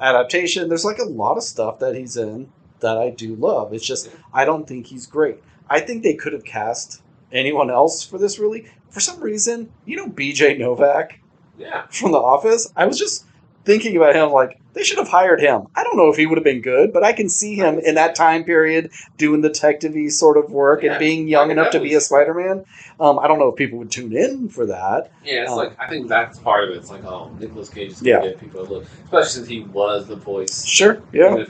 Adaptation. There's like a lot of stuff that he's in that I do love. It's just I don't think he's great. I think they could have cast anyone else for this. Really, for some reason, BJ Novak, from The Office. I was just thinking about him like they should have hired him. I don't know if he would have been good, but I can see him in that time period doing detective-y sort of work and being young enough to be a Spider-Man. I don't know if people would tune in for that. Yeah, it's like I think that's part of it. It's like, oh, Nicolas Cage is going to get people to look, especially since he was the voice. Sure, yeah.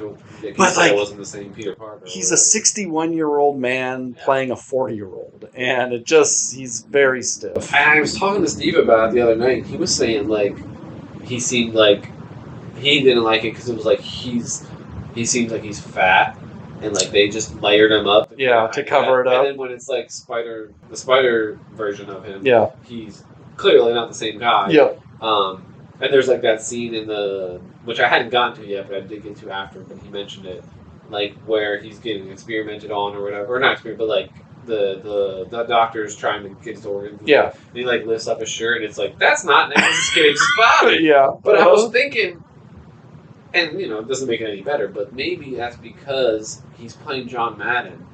But like, wasn't the same Peter Parker. He's a 61-year-old man playing a 40-year-old, and he's very stiff. And I was talking to Steve about it the other night. He was saying like he seemed like he didn't like it because it was like he seems like he's fat. And like they just layered him up, to cover it up. And then when it's like the Spider version of him, he's clearly not the same guy. Yeah. And there's like that scene which I hadn't gotten to yet, but I did get to after. But he mentioned it, like where he's getting experimented on or whatever, or not experiment, but like the doctor's trying to get his organs. Yeah. And he like lifts up his shirt, and it's like that's not Nicolas Cage's body. Yeah. But I was thinking. And, it doesn't make it any better, but maybe that's because he's playing John Madden.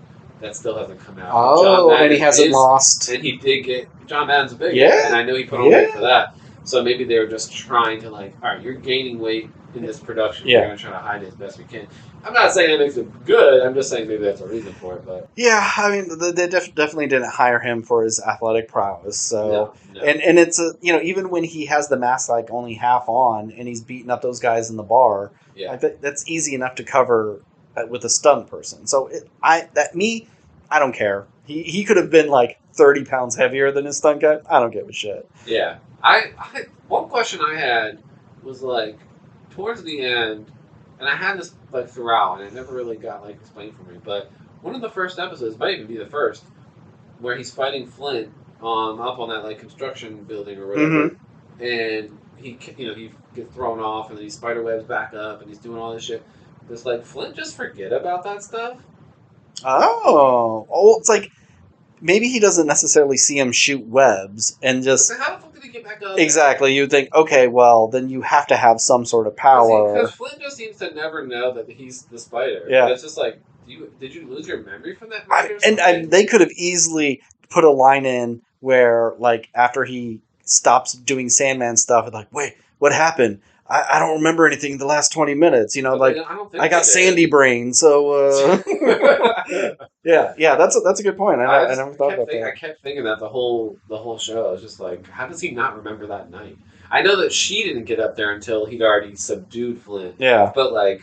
That still hasn't come out. Oh, and he hasn't lost. And he did get... John Madden's a big guy, and I know he put on weight for that. So maybe they were just trying to, like, all right, you're gaining weight in this production. We're going to try to hide it as best we can. I'm not saying that makes it good. I'm just saying maybe that's a reason for it. But yeah, I mean, they definitely didn't hire him for his athletic prowess. So, no. And it's even when he has the mask like only half on and he's beating up those guys in the bar, that's easy enough to cover with a stunt person. So I don't care. He could have been like 30 pounds heavier than his stunt guy. I don't give a shit. Yeah, one question I had was like towards the end. And I had this like throughout, and it never really got like explained for me. But one of the first episodes, might even be the first, where he's fighting Flint up on that like construction building or whatever, and he gets thrown off, and then he spiderwebs back up, and he's doing all this shit. Does like Flint just forget about that stuff? Oh, it's like maybe he doesn't necessarily see him shoot webs and just. So how the fuck did he get back up? Exactly, you'd think, okay, well, then you have to have some sort of power. Because Flint just seems to never know that he's the spider. Yeah, and it's just like, did you lose your memory from that? And they could have easily put a line in where, like, after he stops doing Sandman stuff, it's like, wait, what happened? I don't remember anything in the last 20 minutes. I got sandy brain, so yeah, that's a good point. I never thought about that. I kept thinking that the whole show. I was just like, how does he not remember that night? I know that she didn't get up there until he'd already subdued Flint. Yeah, but like,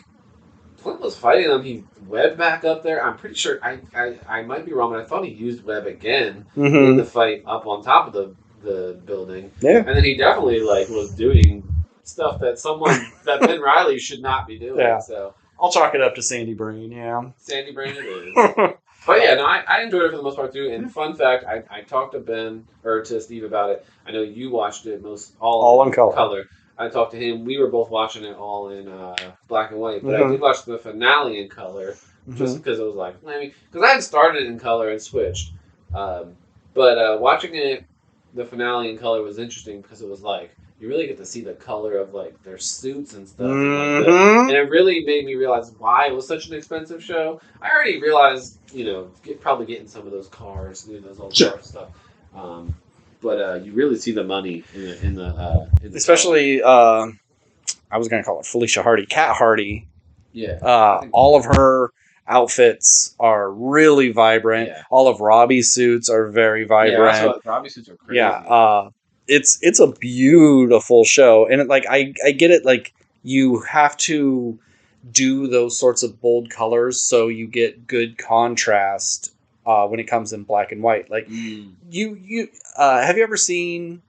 Clint was fighting them. He webbed back up there. I'm pretty sure. I might be wrong, but I thought he used web again in the fight up on top of the building. Yeah. And then he definitely was doing stuff that that Ben Reilly should not be doing. Yeah. So I'll chalk it up to Sandy Brain. Yeah. Sandy Brain it is. But yeah, no, I enjoyed it for the most part too. And fun fact, I talked to Ben or to Steve about it. I know you watched it all in color. I talked to him. We were both watching it all in black and white, but I did watch the finale in color just because it was like, because I had started in color and switched. But watching the finale in color was interesting because it was like you really get to see the color of like their suits and stuff, and it really made me realize why it was such an expensive show. I already realized, probably getting some of those cars, those old car stuff. But you really see the money in the especially I was going to call it Felicia Hardy, Kat Hardy. Yeah. All of her outfits are really vibrant. Yeah. All of Robbie's suits are very vibrant. Yeah, Robbie's suits are crazy. Yeah. It's a beautiful show, and I get it. Like, you have to do those sorts of bold colors so you get good contrast when it comes in black and white. Like, you have you ever seen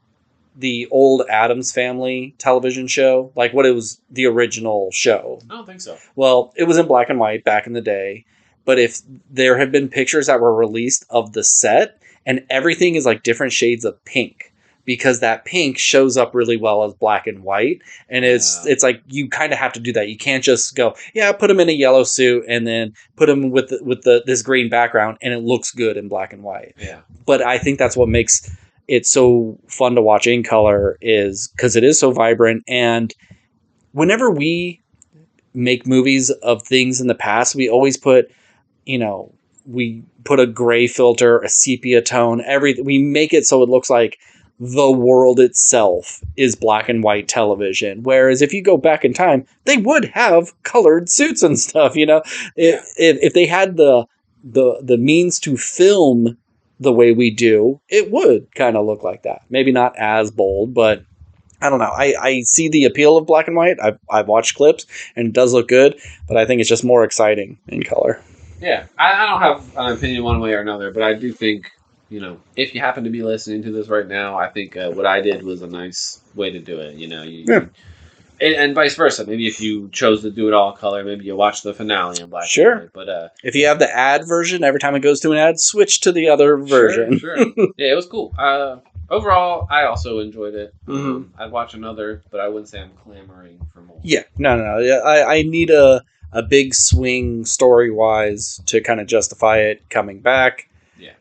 the old Addams Family television show? Like, what it was, the original show? I don't think so. Well, it was in black and white back in the day, but if there have been pictures that were released of the set, and everything is like different shades of pink, because that pink shows up really well as black and white, and it's like you kind of have to do that. You can't just go, put him in a yellow suit and then put him with this green background, and it looks good in black and white. Yeah. But I think that's what makes it's so fun to watch in color, is because it is so vibrant. And whenever we make movies of things in the past, we always put, we put a gray filter, a sepia tone, we make it so it looks like the world itself is black and white television. Whereas if you go back in time, they would have colored suits and stuff, if they had the means to film the way we do, it would kind of look like that. Maybe not as bold, but I don't know. I see the appeal of black and white. I've watched clips, and it does look good, but I think it's just more exciting in color. Yeah, I don't have an opinion one way or another, but I do think, if you happen to be listening to this right now, I think what I did was a nice way to do it. And vice versa. Maybe if you chose to do it all color, maybe you watch the finale in black. Sure. And white. But if you have the ad version, every time it goes to an ad, switch to the other version. Sure. Yeah, it was cool. Overall, I also enjoyed it. I'd watch another, but I wouldn't say I'm clamoring for more. Yeah, no. I need a big swing story-wise to kind of justify it coming back. Yeah.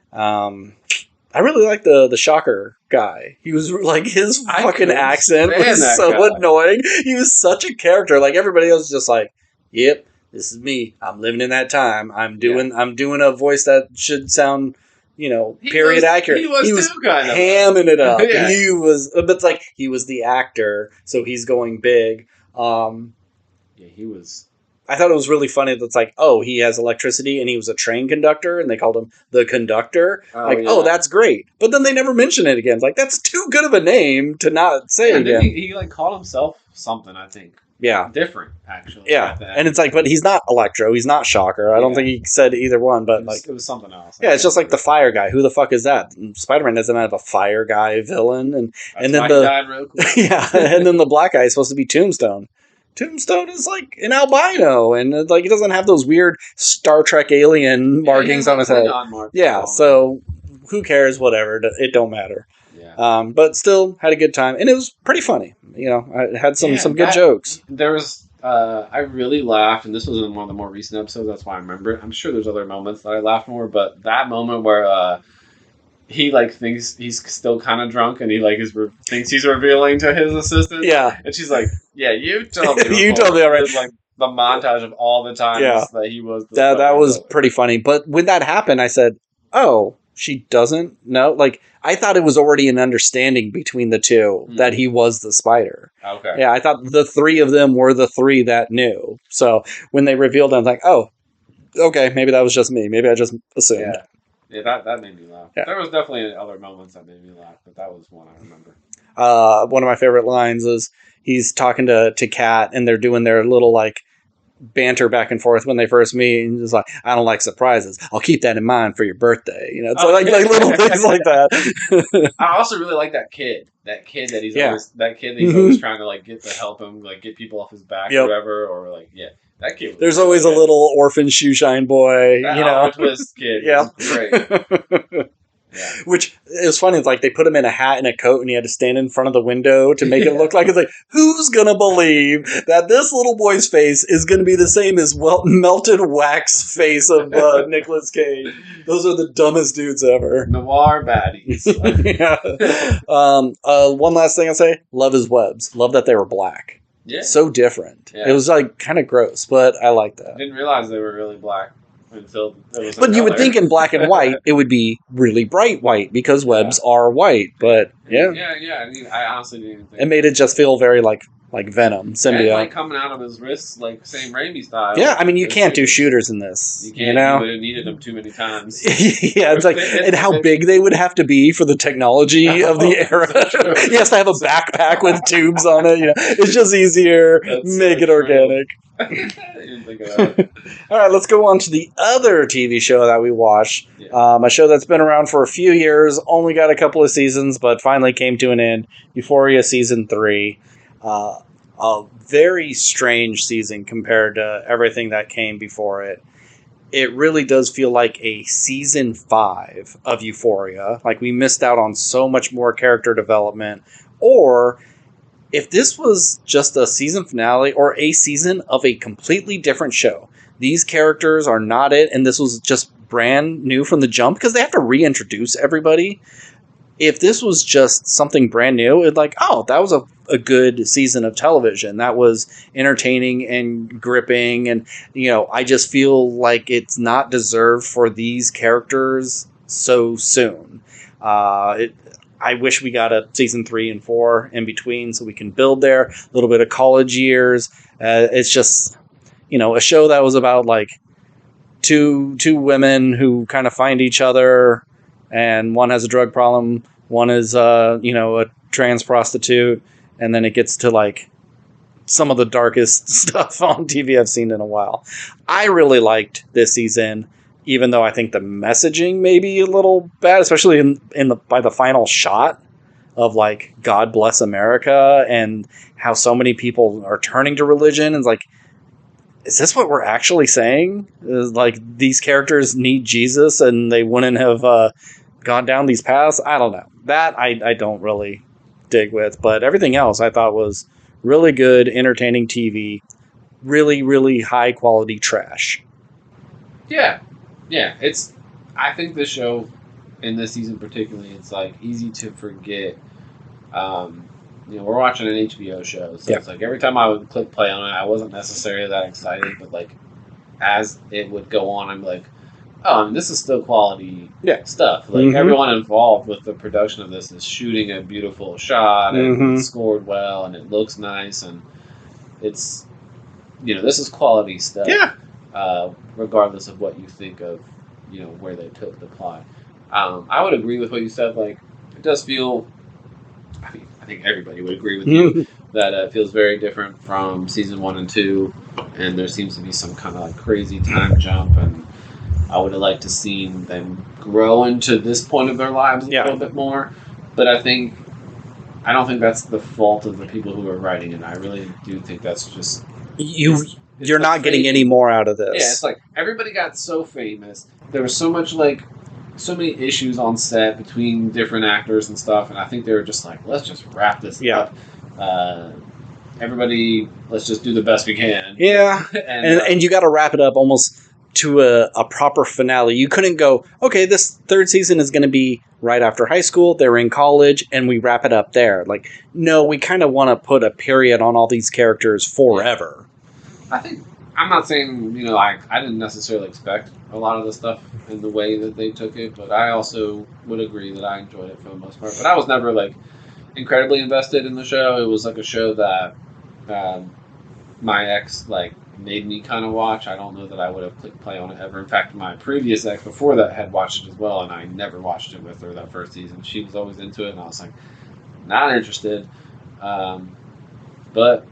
I really like the Shocker guy. He was like, his fucking accent was so annoying. He was such a character. Like, everybody else was just like, yep, this is me. I'm living in that time. I'm doing a voice that should sound, period accurate. He was too, kind of hamming it up. Yeah. He was, but it's like, he was the actor, so he's going big. He was. I thought it was really funny that it's like, oh, he has electricity and he was a train conductor and they called him the conductor. Oh, that's great. But then they never mention it again. It's like, that's too good of a name to not say again. He called himself something, I think. Yeah. Different, actually. Yeah. And it's like, but he's not Electro. He's not Shocker. I don't think he said either one, but it was something else. Yeah, it's just like the fire guy. Who the fuck is that? Spider-Man doesn't have a fire guy villain. And then he died real quick. Yeah. And then the black guy is supposed to be Tombstone. Tombstone is like an albino, and he doesn't have those weird Star Trek alien markings on his head. Yeah, so who cares? Whatever, it don't matter. Yeah. But still had a good time, and it was pretty funny. I had some good jokes. There was, I really laughed, and this was in one of the more recent episodes. That's why I remember it. I'm sure there's other moments that I laughed more, but that moment where he thinks he's still kind of drunk, and he thinks he's revealing to his assistant. Yeah, and she's like, "Yeah, you told me. You told me already." The montage of all the times that he was. That was pretty funny. But when that happened, I said, "Oh, she doesn't know." I thought it was already an understanding between the two that he was the Spider. Okay. Yeah, I thought the three of them were the three that knew. So when they revealed it, I was like, "Oh, okay, maybe that was just me. Maybe I just assumed." Yeah. Yeah, that made me laugh. Yeah. There was definitely other moments that made me laugh, but that was one I remember. One of my favorite lines is he's talking to Kat, and they're doing their little banter back and forth when they first meet, and just like, I don't like surprises. I'll keep that in mind for your birthday. So like little things like that. I also really like that kid. That kid that he's always trying to like get to help him, like get people off his back or whatever, or like that kid. There's always a little orphan shoeshine boy, That twist kid. Yeah, great. Yeah. Which is funny. It's like they put him in a hat and a coat, and he had to stand in front of the window to make it look like, it's like, who's gonna believe that this little boy's face is gonna be the same as melted wax face of Nicolas Cage? Those are the dumbest dudes ever. Noir baddies. One last thing I'll say: love his webs. Love that they were black. Yeah. So different. Yeah. It was like kind of gross, but I like that. I didn't realize they were really black. Until but you would think in black and white it would be really bright white because webs are white, but yeah. I mean, I honestly didn't think it made it just feel very like Venom symbiote, and like coming out of his wrists, like same Raimi style. Yeah, I mean you can't do shooters in this. You can't. You would have needed them too many times. Yeah, it's like, and how big they would have to be for the technology of the era. He has to have a backpack with tubes on it. It's just easier. Make it organic. I didn't think of that. All right, let's go on to the other TV show that we watched. A show that's been around for a few years, only got a couple of seasons, but finally came to an end. Euphoria Season 3. A very strange season compared to everything that came before it. It really does feel like a Season 5 of Euphoria. Like we missed out on so much more character development. Or if this was just a season finale or a season of a completely different show, these characters are not it, and this was just brand new from the jump because they have to reintroduce everybody. If this was just something brand new, it'd like, oh, that was a good season of television. That was entertaining and gripping, and I just feel like it's not deserved for these characters so soon. I wish we got a season 3 and 4 in between so we can build there. A little bit of college years. It's just, a show that was about like two women who kind of find each other, and one has a drug problem. One is, a trans prostitute. And then it gets to like some of the darkest stuff on TV I've seen in a while. I really liked this season, even though I think the messaging may be a little bad, especially by the final shot of like God bless America and how so many people are turning to religion. And it's like, is this what we're actually saying? Is like these characters need Jesus and they wouldn't have gone down these paths? I don't know. That I don't really dig with, but everything else I thought was really good, entertaining TV, really, really high quality trash. Yeah. I think this show, in this season particularly, it's like easy to forget. We're watching an HBO show, so it's like every time I would click play on it, I wasn't necessarily that excited, but like as it would go on, I'm like, oh, I mean, this is still quality stuff. Like everyone involved with the production of this is shooting a beautiful shot and it's scored well and it looks nice and it's, this is quality stuff. Yeah. Regardless of what you think of, where they took the plot. I would agree with what you said. Like, it does feel, I think everybody would agree with you, that it feels very different from season 1 and 2, and there seems to be some kind of like crazy time jump, and I would have liked to seen them grow into this point of their lives a little bit more. But I don't think that's the fault of the people who are writing it. I really do think that's just you're not getting any more out of this. Yeah, it's like everybody got so famous. There was so many issues on set between different actors and stuff, and I think they were just like, let's just wrap this up. Everybody, let's just do the best we can. Yeah, and you got to wrap it up almost to a proper finale. You couldn't go, okay, this third season is going to be right after high school, they're in college, and we wrap it up there. Like, no, we kind of want to put a period on all these characters forever. I'm not saying, I didn't necessarily expect a lot of the stuff in the way that they took it, but I also would agree that I enjoyed it for the most part. But I was never, like, incredibly invested in the show. It was, like, a show that my ex, like, made me kind of watch. I don't know that I would have clicked play on it ever. In fact, my previous ex before that had watched it as well, and I never watched it with her that first season. She was always into it, and I was like, not interested. But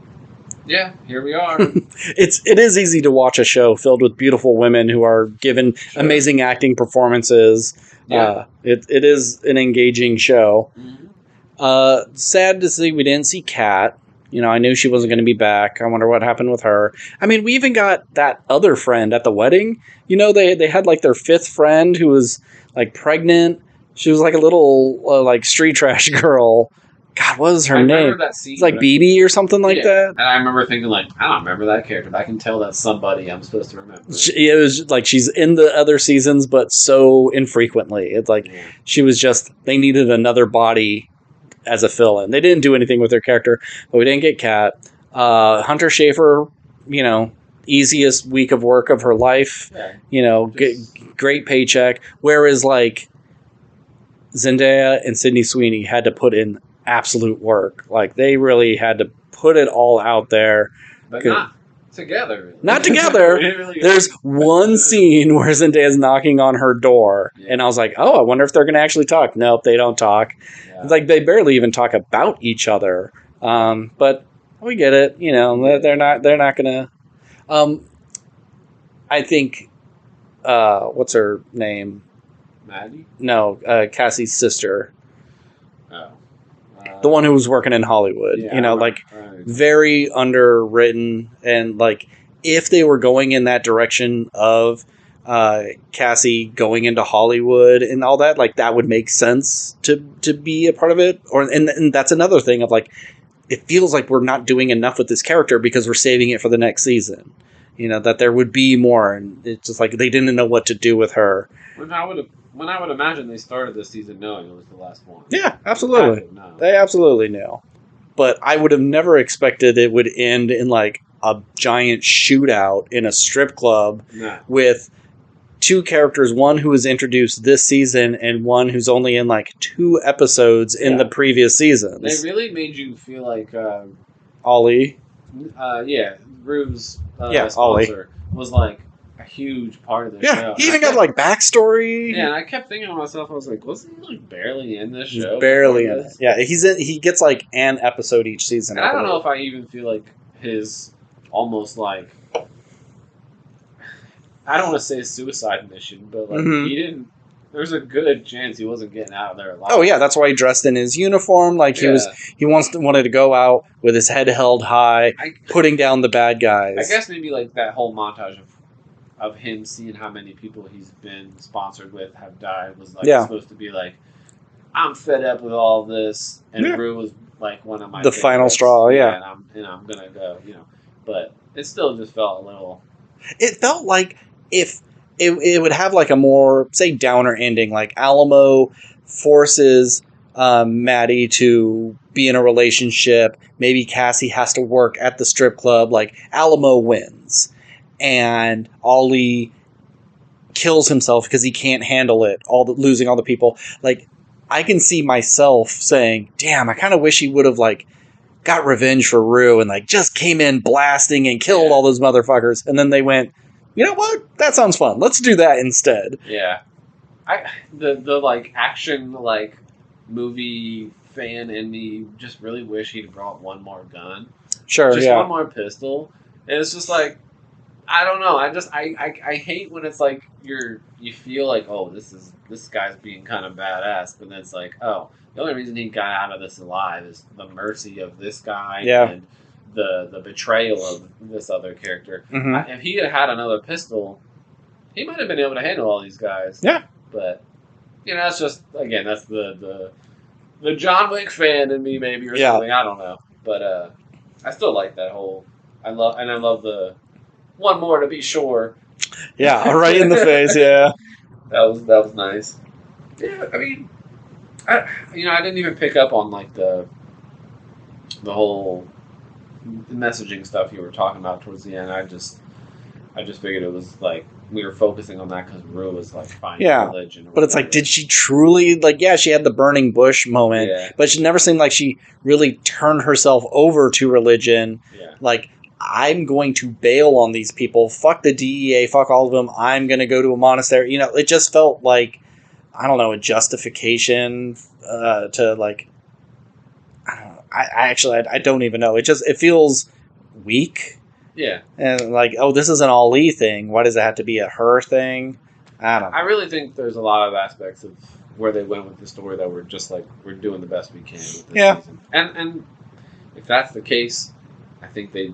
Yeah, here we are. It is easy to watch a show filled with beautiful women who are given amazing acting performances. Yeah. It is an engaging show. Mm-hmm. Sad to see we didn't see Kat. You know, I knew she wasn't going to be back. I wonder what happened with her. I mean, we even got that other friend at the wedding. You know, they had like their fifth friend who was like pregnant. She was like a little like street trash girl. God, what was her name? I remember that scene. It's like BB or something like that. And I remember thinking, like, I don't remember that character, but I can tell that's somebody I'm supposed to remember. It was like she's in the other seasons, but so infrequently. It's like she was just, they needed another body as a fill-in. They didn't do anything with their character, but we didn't get Kat. Hunter Schafer, you know, easiest week of work of her life. Yeah. You know, great paycheck. Whereas like Zendaya and Sydney Sweeney had to put in absolute work. Like they really had to put it all out there. But not together. Not together. There's one scene where Zendaya's knocking on her door, and I was like, "Oh, I wonder if they're going to actually talk." Nope, they don't talk. Yeah. Like they barely even talk about each other. But we get it. You know, they're not going to. I think. What's her name? Maddie? No, Cassie's sister. Oh. The one who was working in Hollywood. Yeah, you know, like very underwritten, and like if they were going in that direction of Cassie going into Hollywood and all that, like that would make sense to be a part of it. And that's another thing of like, it feels like we're not doing enough with this character because we're saving it for the next season. You know, that there would be more, and it's just like they didn't know what to do with her. When I would imagine they started this season knowing it was the last one. Yeah, absolutely. They absolutely knew. But I would have never expected it would end in like a giant shootout in a strip club with two characters, one who was introduced this season and one who's only in like 2 episodes in the previous seasons. They really made you feel like Ollie. Rue's Ollie sponsor was like a huge part of the show. Yeah, he even got like backstory. Yeah, and I kept thinking to myself, I was like, wasn't he like barely in this show? He's barely in it. Yeah, he gets like an episode each season. And I don't know if I even feel like his almost like, I don't want to say suicide mission, but like he didn't. There's a good chance he wasn't getting out of there alive. Oh yeah, that's why he dressed in his uniform. Like he wanted to go out with his head held high, putting down the bad guys. I guess maybe like that whole montage of him seeing how many people he's been sponsored with have died was like supposed to be like, I'm fed up with all this, and Rue was like one of my the final straw. And I'm gonna go, you know, but it still just felt a little. It felt like if. It would have like a more, say, downer ending. Like Alamo forces Maddie to be in a relationship. Maybe Cassie has to work at the strip club. Like Alamo wins. And Ollie kills himself because he can't handle it. Losing all the people. Like I can see myself saying, damn, I kind of wish he would have like got revenge for Rue and like just came in blasting and killed all those motherfuckers. And then they went, you know what? That sounds fun. Let's do that instead. Yeah. The like action like movie fan in me just really wish he'd brought one more gun. Sure, just one more pistol. And it's just like, I don't know. I hate when it's like you feel like, oh, this guy's being kind of badass, but then it's like, oh, the only reason he got out of this alive is the mercy of this guy and the betrayal of this other character. Mm-hmm. If he had another pistol, he might have been able to handle all these guys. Yeah. But you know, that's just again, that's the John Wick fan in me maybe or something. I don't know. But I still like that whole I love the one more to be sure. Yeah, right in the face, yeah. That was nice. Yeah, I mean I didn't even pick up on like the whole messaging stuff you were talking about towards the end. I just figured it was like we were focusing on that because Rue was like finding religion. But it's like, did she truly like? Yeah, she had the burning bush moment, but she never seemed like she really turned herself over to religion. Yeah. Like, I'm going to bail on these people. Fuck the DEA. Fuck all of them. I'm going to go to a monastery. You know, it just felt like, I don't know, a justification to like. I don't know. I don't even know. It feels weak. Yeah. And like, oh, this is an all-E thing. Why does it have to be a her thing? I don't know. I really think there's a lot of aspects of where they went with the story that we're just like, we're doing the best we can with this season. And if that's the case, I think they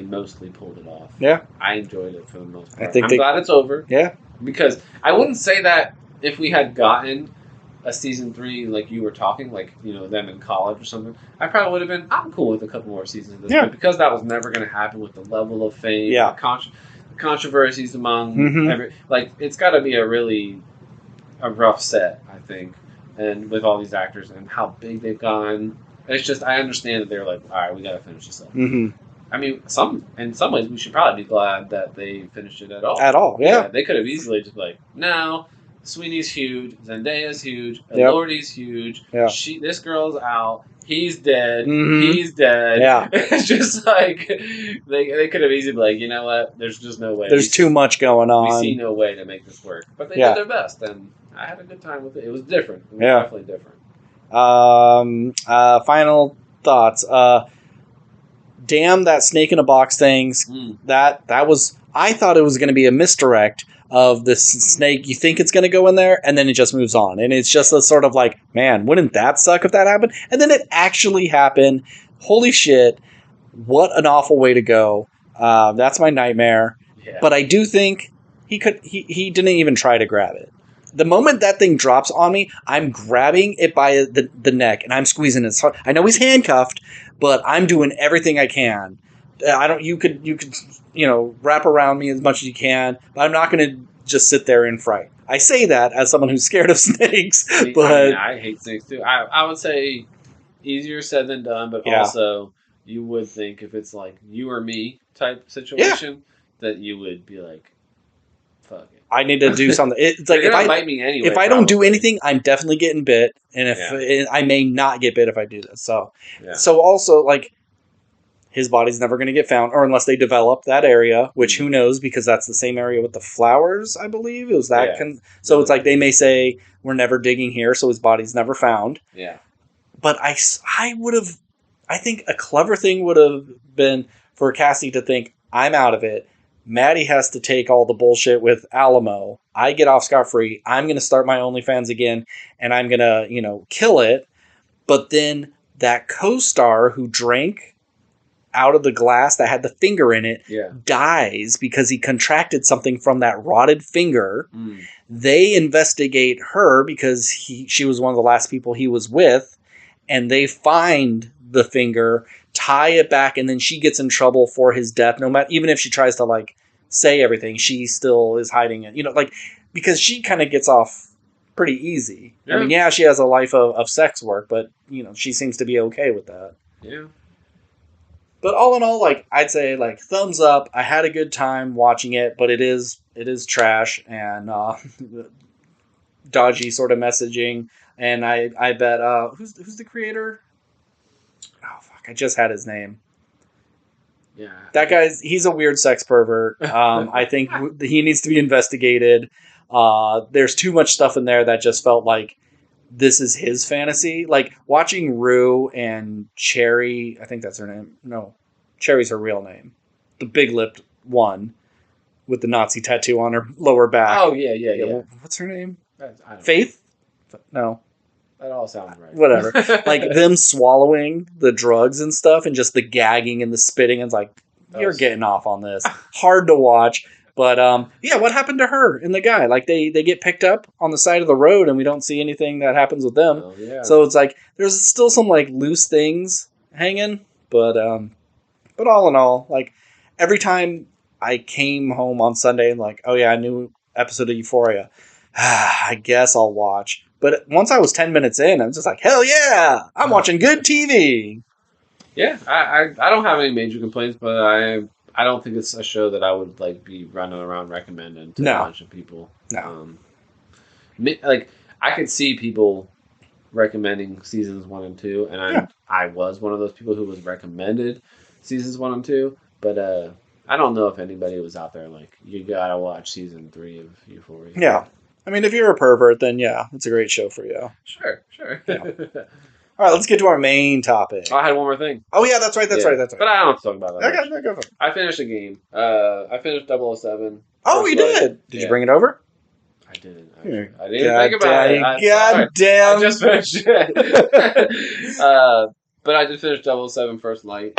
mostly pulled it off. Yeah. I enjoyed it for the most part. I'm glad it's over. Yeah. Because I wouldn't say that if we had gotten a season 3 like you were talking, like, you know, them in college or something, I probably would have been, I'm cool with a couple more seasons of this. But because that was never going to happen with the level of fame, the controversies among like, it's got to be a rough set, I think, and with all these actors and how big they've gone. It's just, I understand that they're like, all right, we got to finish this up. I mean, in some ways, we should probably be glad that they finished it at all. Yeah. They could have easily just like, no, Sweeney's huge, Zendaya's huge, Elordi's huge. Yeah. This girl's out. He's dead. He's dead. Yeah. It's just like they could have easily been like, you know what? There's just no way. There's too much going on. We see no way to make this work. But they did their best, and I had a good time with it. It was different. It was definitely different. Final thoughts. Damn that snake in a box things. That was. I thought it was going to be a misdirect of this snake. You think it's going to go in there, and then it just moves on, and it's just a sort of like, man, wouldn't that suck if that happened? And then it actually happened. Holy shit! What an awful way to go. That's my nightmare. Yeah. But I do think he could. He didn't even try to grab it. The moment that thing drops on me, I'm grabbing it by the neck and I'm squeezing it. I know he's handcuffed, but I'm doing everything I can. You could wrap around me as much as you can, but I'm not going to just sit there in fright. I say that as someone who's scared of snakes, but I hate snakes too. I would say easier said than done, but also you would think if it's like you or me type situation that you would be like, fuck it. I need to do something. It's like if I bite me anyway, if I don't do anything, I'm definitely getting bit, and if I may not get bit if I do this. So also like his body's never going to get found, or unless they develop that area, which who knows, because that's the same area with the flowers, I believe. It was that. So it's like they may say we're never digging here, so his body's never found. Yeah. But I think a clever thing would have been for Cassie to think, I'm out of it. Maddie has to take all the bullshit with Alamo. I get off scot-free. I'm going to start my OnlyFans again, and I'm going to, kill it. But then that co-star who drank out of the glass that had the finger in it dies because he contracted something from that rotted finger. They investigate her because she was one of the last people he was with, and they find the finger, tie it back, and then she gets in trouble for his death. No matter, even if she tries to like say everything, she still is hiding it. Because she kind of gets off pretty easy. Yeah. I mean, she has a life of sex work, but she seems to be okay with that. Yeah. But all in all, like I'd say, like thumbs up. I had a good time watching it, but it is trash and dodgy sort of messaging. And I bet who's the creator? Oh fuck! I just had his name. Yeah, that he's a weird sex pervert. I think he needs to be investigated. There's too much stuff in there that just felt like this is his fantasy. Like watching Rue and Cherry, I think that's her name. No, Cherry's her real name. The big-lipped one with the Nazi tattoo on her lower back. Oh, yeah. What's her name? Faith? No. That all sounds right. Whatever. Like them swallowing the drugs and stuff and just the gagging and the spitting. It's like, you're getting off on this. Hard to watch. But, what happened to her and the guy? Like, they get picked up on the side of the road and we don't see anything that happens with them. Oh, yeah. So it's like, there's still some, like, loose things hanging. But all in all, like, every time I came home on Sunday and like, oh, yeah, a new episode of Euphoria, I guess I'll watch. But once I was 10 minutes in, I was just like, hell yeah, I'm watching good TV. Yeah, I don't have any major complaints, but I don't think it's a show that I would like be running around recommending to a bunch of people. No. Like I could see people recommending seasons 1 and 2, and I was one of those people who was recommended seasons 1 and 2, but I don't know if anybody was out there like, you gotta watch season 3 of Euphoria. Yeah. I mean, if you're a pervert, then yeah, it's a great show for you. Sure. Yeah. All right, let's get to our main topic. I had one more thing. Oh, yeah, that's right. But I don't have to talk about that. Okay, go for it. I finished a game. I finished 007. Oh, you did? Did you bring it over? I didn't. Actually. I didn't think about it. God damn. I just finished it. But I did finish 007 First Light,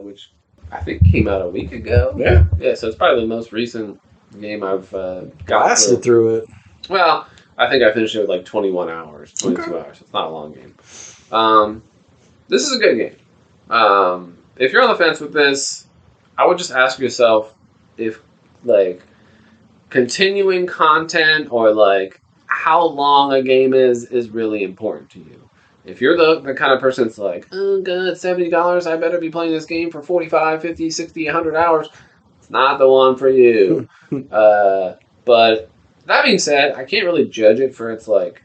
which I think came out a week ago. Yeah. Yeah, so it's probably the most recent game I've blasted through it. Well, I think I finished it with like 21 hours, 22 hours. It's not a long game. This is a good game. If you're on the fence with this, I would just ask yourself if, like, continuing content or, like, how long a game is really important to you. If you're the kind of person that's like, oh, God, $70, I better be playing this game for 45, 50, 60, 100 hours, it's not the one for you. But that being said, I can't really judge it for its, like,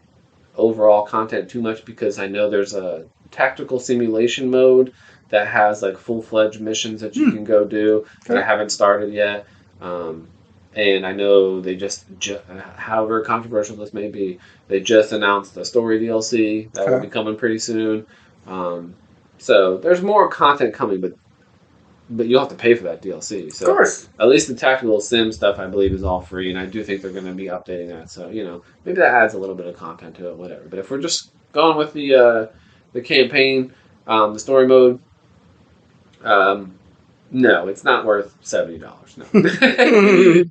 overall content too much because I know there's a tactical simulation mode that has, like, full-fledged missions that you can go do that I haven't started yet. And I know they just, however controversial this may be, they just announced the story DLC that will be coming pretty soon. So there's more content coming, but you'll have to pay for that DLC. So of course. At least the tactical sim stuff, I believe, is all free, and I do think they're going to be updating that. So, you know, maybe that adds a little bit of content to it, whatever. But if we're just going with the campaign, the story mode, no, it's not worth $70. No.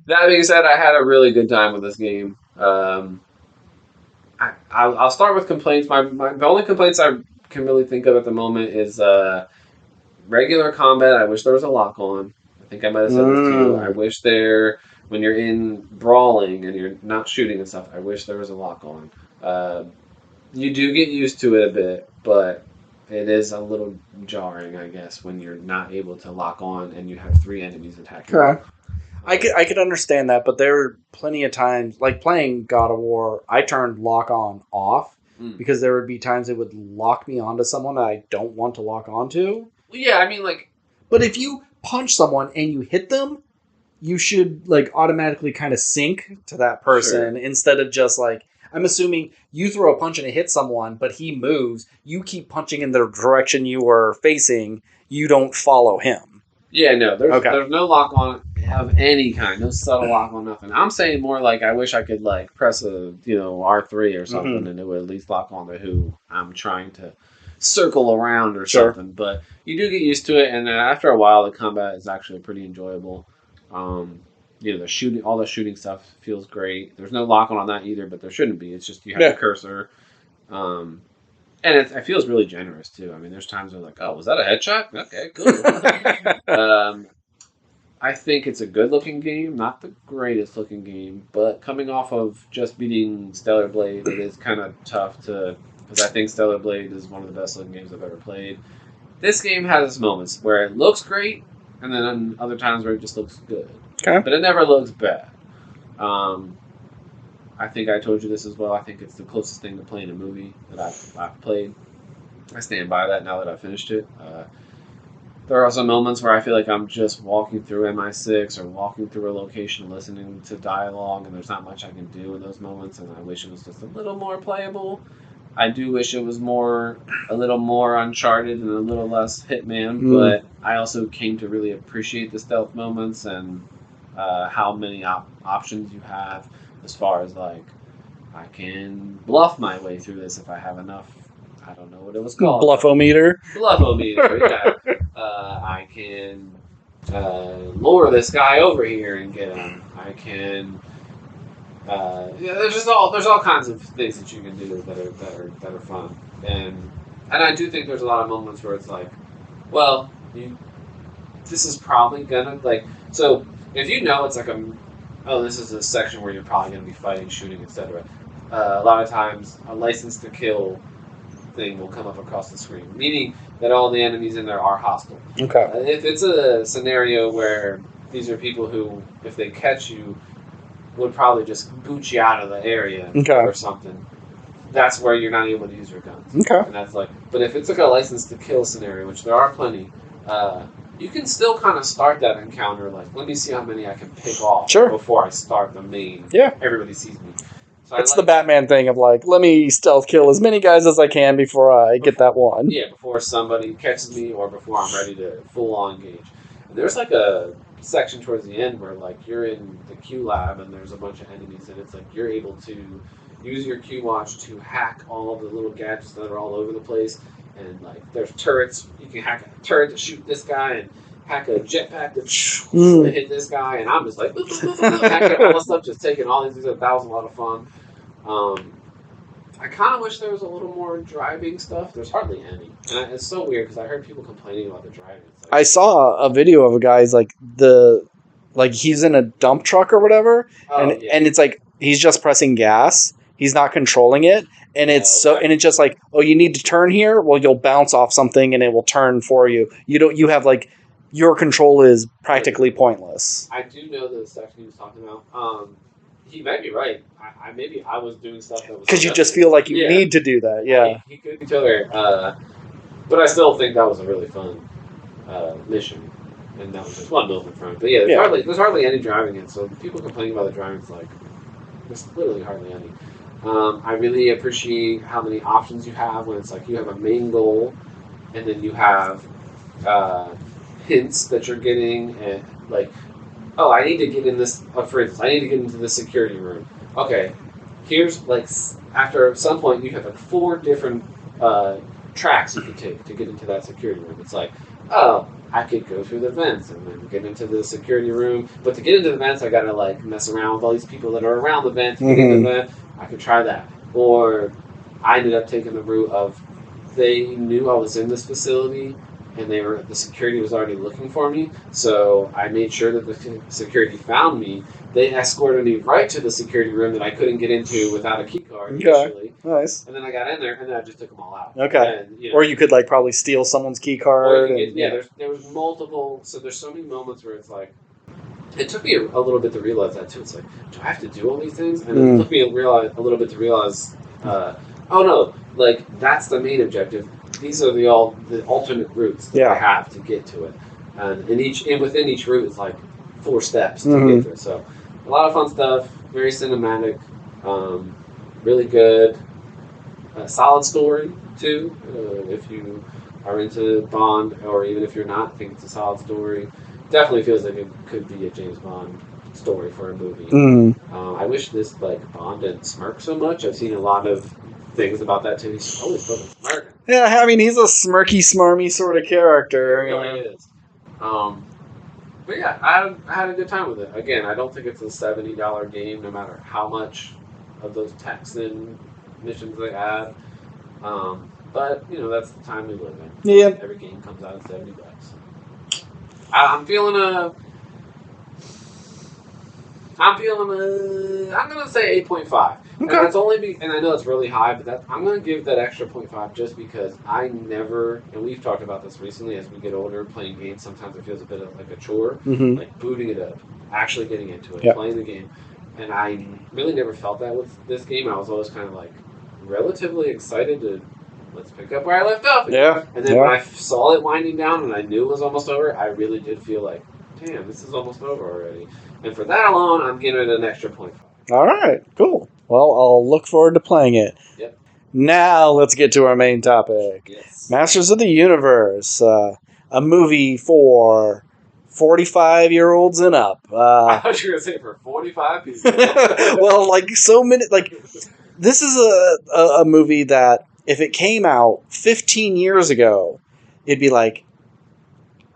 That being said, I had a really good time with this game. I'll start with complaints. The only complaints I can really think of at the moment is regular combat. I wish there was a lock on. I think I might have said this to you. I wish when you're in brawling and you're not shooting and stuff, I wish there was a lock on. You do get used to it a bit, but it is a little jarring, I guess, when you're not able to lock on and you have 3 enemies attacking you. I could understand that, but there were plenty of times, like playing God of War, I turned lock on off because there would be times it would lock me onto someone that I don't want to lock onto. Well, yeah, I mean, like... But if you punch someone and you hit them, you should, like, automatically kind of sync to that person instead of just, like... I'm assuming you throw a punch and it hits someone, but he moves. You keep punching in the direction you are facing. You don't follow him. Yeah, no. There's no lock on of any kind. No subtle lock on nothing. I'm saying more like I wish I could, like, press a, R3 or something and it would at least lock on to who I'm trying to circle around or something. But you do get used to it, and after a while, the combat is actually pretty enjoyable. All the shooting stuff feels great. There's no lock on that either, but there shouldn't be. It's just you have the cursor. And it feels really generous, too. I mean, there's times where like, oh, was that a headshot? Okay, cool. I think it's a good-looking game, not the greatest-looking game, but coming off of just beating Stellar Blade, it is kind of tough because I think Stellar Blade is one of the best-looking games I've ever played. This game has its moments where it looks great, and then other times where it just looks good. Okay. But it never looks bad. I think I told you this as well. I think it's the closest thing to playing a movie that I've played. I stand by that now that I've finished it. There are some moments where I feel like I'm just walking through MI6 or walking through a location listening to dialogue, and there's not much I can do in those moments, and I wish it was just a little more playable. I do wish it was a little more Uncharted and a little less Hitman, but I also came to really appreciate the stealth moments and how many options you have as far as, like, I can bluff my way through this if I have enough. I don't know what it was called. Bluffometer, yeah. I can lure this guy over here and get him. I can. There's all kinds of things that you can do that are fun, and I do think there's a lot of moments where it's like, well, this is probably gonna, like, so if you know it's like this is a section where you're probably gonna be fighting, shooting, etc. A lot of times a license to kill thing will come up across the screen, meaning that all the enemies in there are hostile. Okay. If it's a scenario where these are people who, if they catch you, would probably just boot you out of the area or something, that's where you're not able to use your guns. Okay. And that's like, but if it's like a license to kill scenario, which there are plenty, you can still kind of start that encounter like, let me see how many I can pick off before I start the main. Yeah. Everybody sees me. So it's the Batman thing of like, let me stealth kill as many guys as I can before I get that one. Yeah, before somebody catches me or before I'm ready to full on engage. And there's like a section towards the end where like you're in the Q lab and there's a bunch of enemies and it's like you're able to use your Q watch to hack all of the little gadgets that are all over the place. And like there's turrets, you can hack a turret to shoot this guy and hack a jetpack to hit this guy, and I'm just like hacking all this stuff, just taking all these things. That was a lot of fun. I kind of wish there was a little more driving stuff. There's hardly any, and it's so weird because I heard people complaining about the driving. Like, I saw a video of a guy's like he's in a dump truck or whatever, and it's like he's just pressing gas. He's not controlling it, and it's just like, oh, you need to turn here. Well, you'll bounce off something, and it will turn for you. You have like your control is practically pointless. I do know the section he was talking about. He might be right. Maybe I was doing stuff that was because you just feel like you need to do that. Yeah, he could be totally. But I still think that was a really fun mission, and that was just one movement from it. But yeah, there's hardly any driving in. So people complaining about the driving, it's like there's literally hardly any. I really appreciate how many options you have when it's like you have a main goal, and then you have hints that you're getting, and like, oh, I need to get in this. For instance, I need to get into the security room. Okay, here's like after some point you have like 4 different tracks you can take to get into that security room. It's like, oh, I could go through the vents and then get into the security room. But to get into the vents, I gotta like mess around with all these people that are around the vent. To get into the vent, I could try that. Or I ended up taking the route of they knew I was in this facility and the security was already looking for me. So I made sure that the security found me. They escorted me right to the security room that I couldn't get into without a key card initially. Nice. And then I got in there, and then I just took them all out. Okay. And, or you could like probably steal someone's key card. There was multiple. So there's so many moments where it's like, it took me a little bit to realize that too. It's like, do I have to do all these things? And it took me a little bit to realize, oh no, like that's the main objective. These are the alternate routes that I have to get to it, and within each route is like 4 steps to get to it. So a lot of fun stuff, very cinematic, really good, solid story too. If you are into Bond, or even if you're not, I think it's a solid story. Definitely feels like it could be a James Bond story for a movie. I wish this like Bond didn't smirk so much. I've seen a lot of things about that too. He's always fucking smirking. Yeah, I mean he's a smirky, smarmy sort of character. He really is. But yeah, I had a good time with it. Again, I don't think it's a $70 game, no matter how much of those Texan missions they add. But you know that's the time we live in. Yeah. Every game comes out at $70. I'm feeling I'm gonna say 8.5. Okay. And that's only and I know it's really high, but I'm gonna give that extra 0.5 just because I never, and we've talked about this recently, as we get older, playing games sometimes it feels a bit like a chore, like booting it up, actually getting into it, playing the game, and I really never felt that with this game. I was always kind of like relatively excited to let's pick up where I left off. Yeah. And then when I saw it winding down and I knew it was almost over, I really did feel like, damn, this is almost over already. And for that alone, I'm giving it an extra 0.5. All right, cool. Well, I'll look forward to playing it. Yep. Now let's get to our main topic. Yes. Masters of the Universe, a movie for 45-year-olds and up. I thought you were going to say for 45 people. Well, like so many, like this is a movie that if it came out 15 years ago, it'd be like,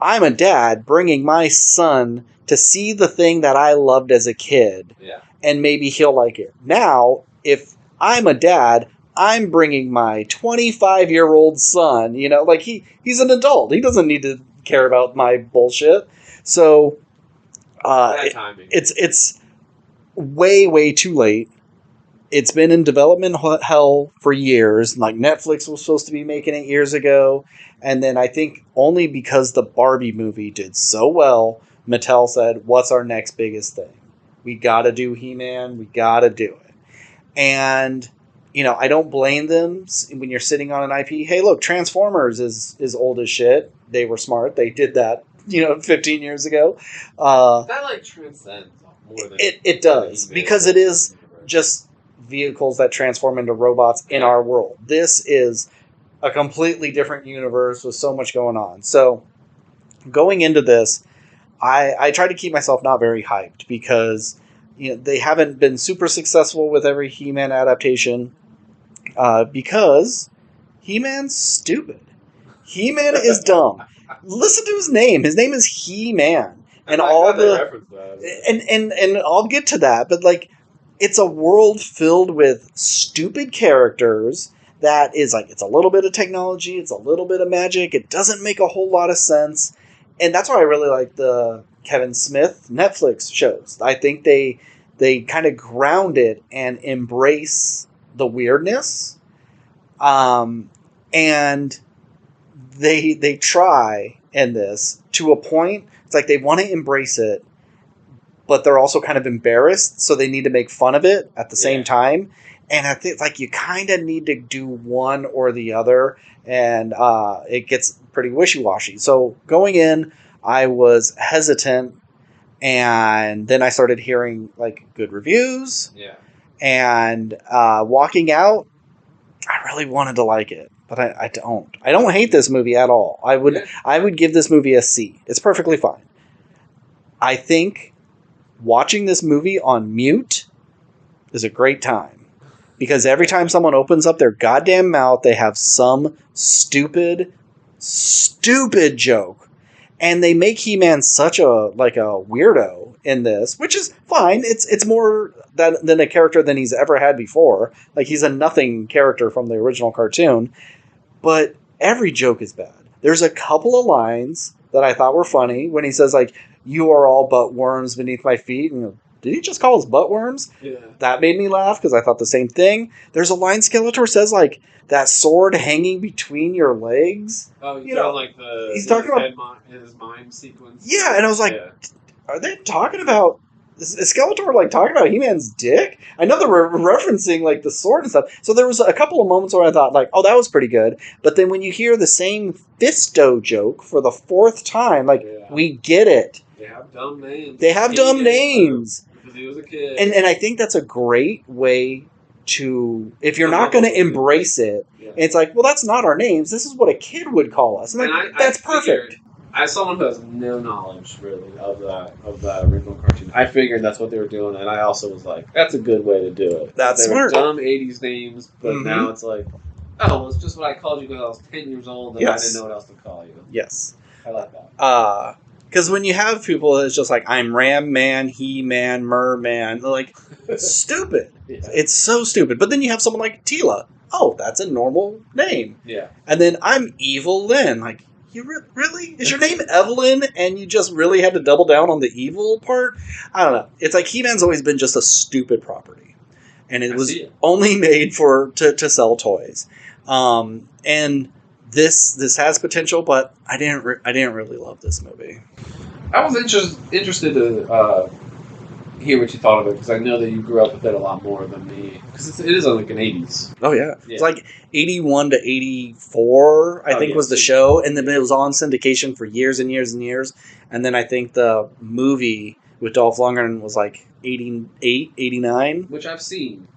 I'm a dad bringing my son to see the thing that I loved as a kid. Yeah. And maybe he'll like it. Now, if I'm a dad, I'm bringing my 25-year-old son, you know, like he's an adult. He doesn't need to care about my bullshit. So it's way, way too late. It's been in development hell for years. Like Netflix was supposed to be making it years ago. And then I think only because the Barbie movie did so well, Mattel said, what's our next biggest thing? We got to do He-Man. We got to do it. And, you know, I don't blame them when you're sitting on an IP. Hey, look, Transformers is old as shit. They were smart. They did that, 15 years ago. That, like, transcends more than... It does. Because it is just vehicles that transform into robots in our world. This is a completely different universe with so much going on. So going into this, I try to keep myself not very hyped because they haven't been super successful with every He-Man adaptation because He-Man's stupid. He-Man is dumb. Listen to his name. His name is He-Man. And all the and I'll get to that, but like it's a world filled with stupid characters that is like it's a little bit of technology, it's a little bit of magic, it doesn't make a whole lot of sense. And that's why I really like the Kevin Smith Netflix shows. I think they kind of ground it and embrace the weirdness. And they try in this to a point. It's like they want to embrace it, but they're also kind of embarrassed, so they need to make fun of it at the same time. And I think like you kind of need to do one or the other, and it gets pretty wishy-washy. So going in, I was hesitant, and then I started hearing like good reviews. Yeah. And walking out, I really wanted to like it, but I don't. I don't hate this movie at all. I would give this movie a C. It's perfectly fine. I think watching this movie on mute is a great time because every time someone opens up their goddamn mouth, they have some stupid joke, and they make He-Man such a weirdo in this, which is fine. It's more than a character than he's ever had before. Like he's a nothing character from the original cartoon, but every joke is bad. There's a couple of lines that I thought were funny when he says like, "You are all but worms beneath my feet," and did he just call us butt worms? Yeah. That made me laugh because I thought the same thing. There's a line Skeletor says like, "That sword hanging between your legs." Oh, he's talking like he's talking about his mime sequence. Yeah, and I was like, are they talking about? Is Skeletor like talking about He-Man's dick? I know they were referencing like the sword and stuff. So there was a couple of moments where I thought like, oh, that was pretty good. But then when you hear the same Fisto joke for the fourth time, like we get it. They have dumb names. Because he was a kid. And I think that's a great way to, if you're not going to embrace it, it's like, well, that's not our names. This is what a kid would call us. And like, that's perfect. As someone who has no knowledge, really, of the original cartoon, I figured that's what they were doing, and I also was like, that's a good way to do it. That's smart. Dumb 80s names, but now it's like, oh, well, it's just what I called you because I was 10 years old, and I didn't know what else to call you. Yes. I like that. Because when you have people that's just like, I'm Ram Man, He-Man, Merman, they're like, stupid. Yeah. It's so stupid. But then you have someone like Tila. Oh, that's a normal name. Yeah. And then I'm Evil Lynn. Like, you really? Is your name Evelyn and you just really had to double down on the evil part? I don't know. It's like He-Man's always been just a stupid property. And it was only made to sell toys. And this has potential, but I didn't really love this movie. I was interested to hear what you thought of it because I know that you grew up with it a lot more than me because it is like an 80s. Oh yeah. It's like 81 to 84 I think was the show, and then it was on syndication for years and years and years, and then I think the movie with Dolph Lundgren was like 88 89, which I've seen.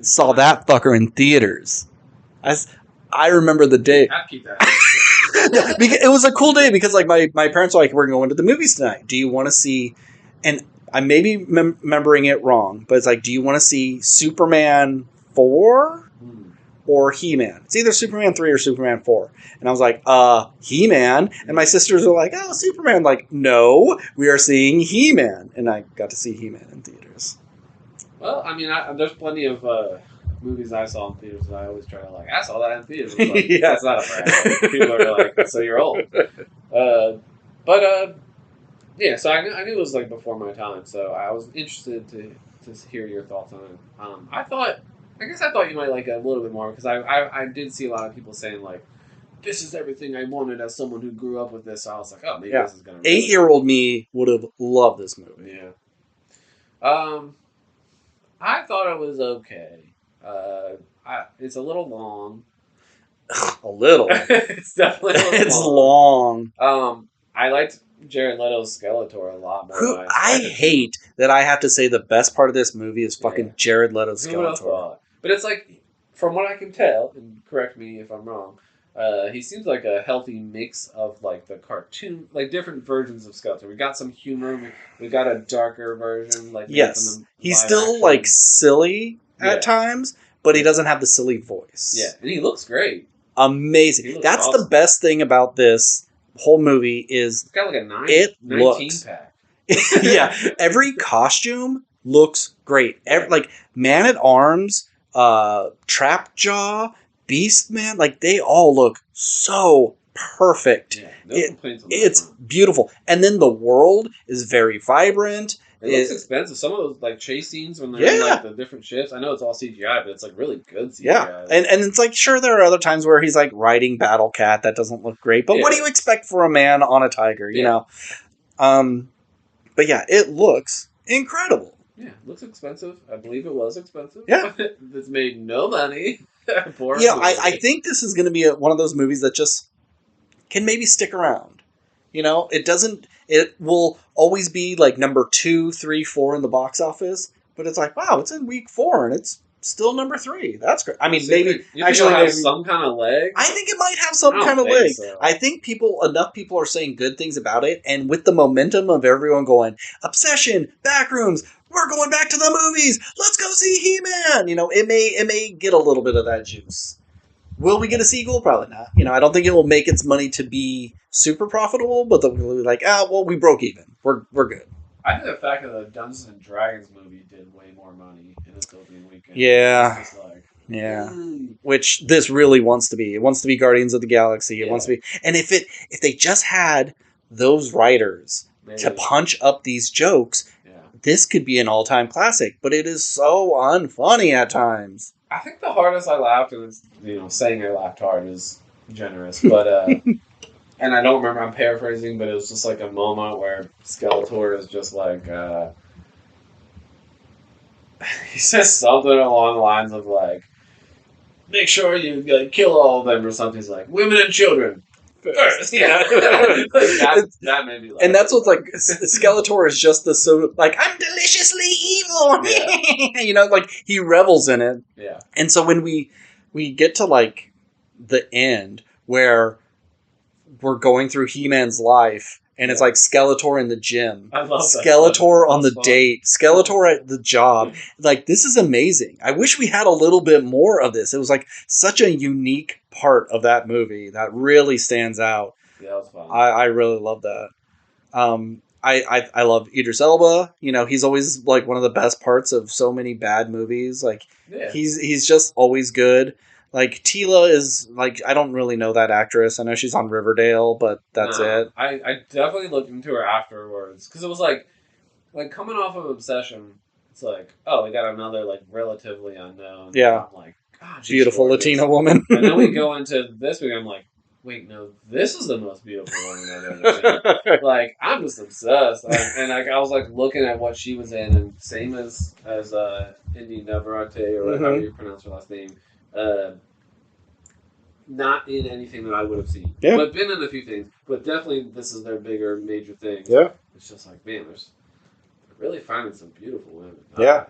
Saw that fucker in theaters. I remember the day. I'd keep that. It was a cool day because like my parents were like, we're going to the movies tonight. Do you want to see? And I may be remembering it wrong, but it's like, do you want to see Superman 4 or He-Man? It's either Superman 3 or Superman 4. And I was like, He-Man. And my sisters were like, oh, Superman. Like, no, we are seeing He-Man. And I got to see He-Man in theaters. Well, I mean, there's plenty of movies I saw in theaters that I always try to like, I saw that in theaters. Like, that's not a brag. People are like, so you're old. Yeah, so I knew it was like before my time, so I was interested to hear your thoughts on it. I thought you might like it a little bit more because I did see a lot of people saying like, this is everything I wanted as someone who grew up with this. So I was like, oh, maybe this is gonna. 8-year-old me would have loved this movie. Yeah. I thought it was okay. It's a little long. A little. It's definitely a little long. I liked Jared Leto's Skeletor a lot more. I hate that I have to say the best part of this movie is fucking Jared Leto's Who would have Skeletor. thought? But it's like, from what I can tell, and correct me if I'm wrong, he seems like a healthy mix of like the cartoon, like different versions of Skeletor. We got some humor. We got a darker version. Like Yes, he's live still action. like silly at times, but he doesn't have the silly voice. Yeah, and he looks great. Amazing. That's awesome. The best thing about this whole movie is it's got like a 19 pack. Yeah, every costume looks great. Like Man at Arms, Trap Jaw, Beast Man, like they all look so perfect. Yeah, it's beautiful, and then the world is very vibrant. It looks expensive. Some of those like chase scenes when they're in like the different ships. I know it's all CGI, but it's like really good CGI. Yeah, and it's like sure there are other times where he's like riding Battle Cat that doesn't look great, but what do you expect for a man on a tiger? You know, but yeah, it looks incredible. Yeah, it looks expensive. I believe it was expensive. Yeah, it's made no money. I think this is going to be one of those movies that just can maybe stick around. You know, it doesn't. It will always be like number 2, 3, 4 in the box office, but it's like, wow, it's in week 4 and it's still number 3. That's great. I mean, so maybe actually have some kind of leg. I think it might have some kind of leg. So. I think enough people are saying good things about it, and with the momentum of everyone going Obsession, Backrooms, we're going back to the movies. Let's go see He-Man. You know, it may get a little bit of that juice. Will we get a sequel? Probably not. You know, I don't think it will make its money to be super profitable, but they'll be like, we broke even. We're good. I think the fact that the Dungeons and Dragons movie did way more money in its opening weekend. Yeah. Which this really wants to be. It wants to be Guardians of the Galaxy. It wants to be. And if they just had those writers to punch up these jokes, this could be an all-time classic. But it is so unfunny at times. I think the hardest I laughed, and it's, saying I laughed hard is generous, but and I don't remember, I'm paraphrasing, but it was just like a moment where Skeletor is just like he says something along the lines of like, make sure you kill all of them or something. He's like, women and children first. Yeah. that made me laugh. And that's what's like, Skeletor is just the so like, I'm deliciously evil. Yeah. Like he revels in it. Yeah. And so when we get to like the end where we're going through He-Man's life, and it's like Skeletor in the gym. I love that. Skeletor on the date. Skeletor at the job. Like, this is amazing. I wish we had a little bit more of this. It was like such a unique part of that movie that really stands out. Yeah, that was fun. I really love that. I love Idris Elba. He's always like one of the best parts of so many bad movies. Like, he's just always good. Like, Tila is, like, I don't really know that actress. I know she's on Riverdale, but that's it. I definitely looked into her afterwards. Because it was, like, coming off of Obsession, it's like, oh, we got another, like, relatively unknown. Yeah. I'm like, God, she's beautiful gorgeous. Latina woman. And then we go into this week, I'm like, wait, no, this is the most beautiful woman I've ever seen. Like, I'm just obsessed. And I was, like, looking at what she was in, and same as Indy Navarrete, or however you pronounce her last name, not in anything that I would have seen. Yeah. But been in a few things. But definitely this is their bigger, major thing. Yeah. It's just like, man, they're really finding some beautiful women. Yeah.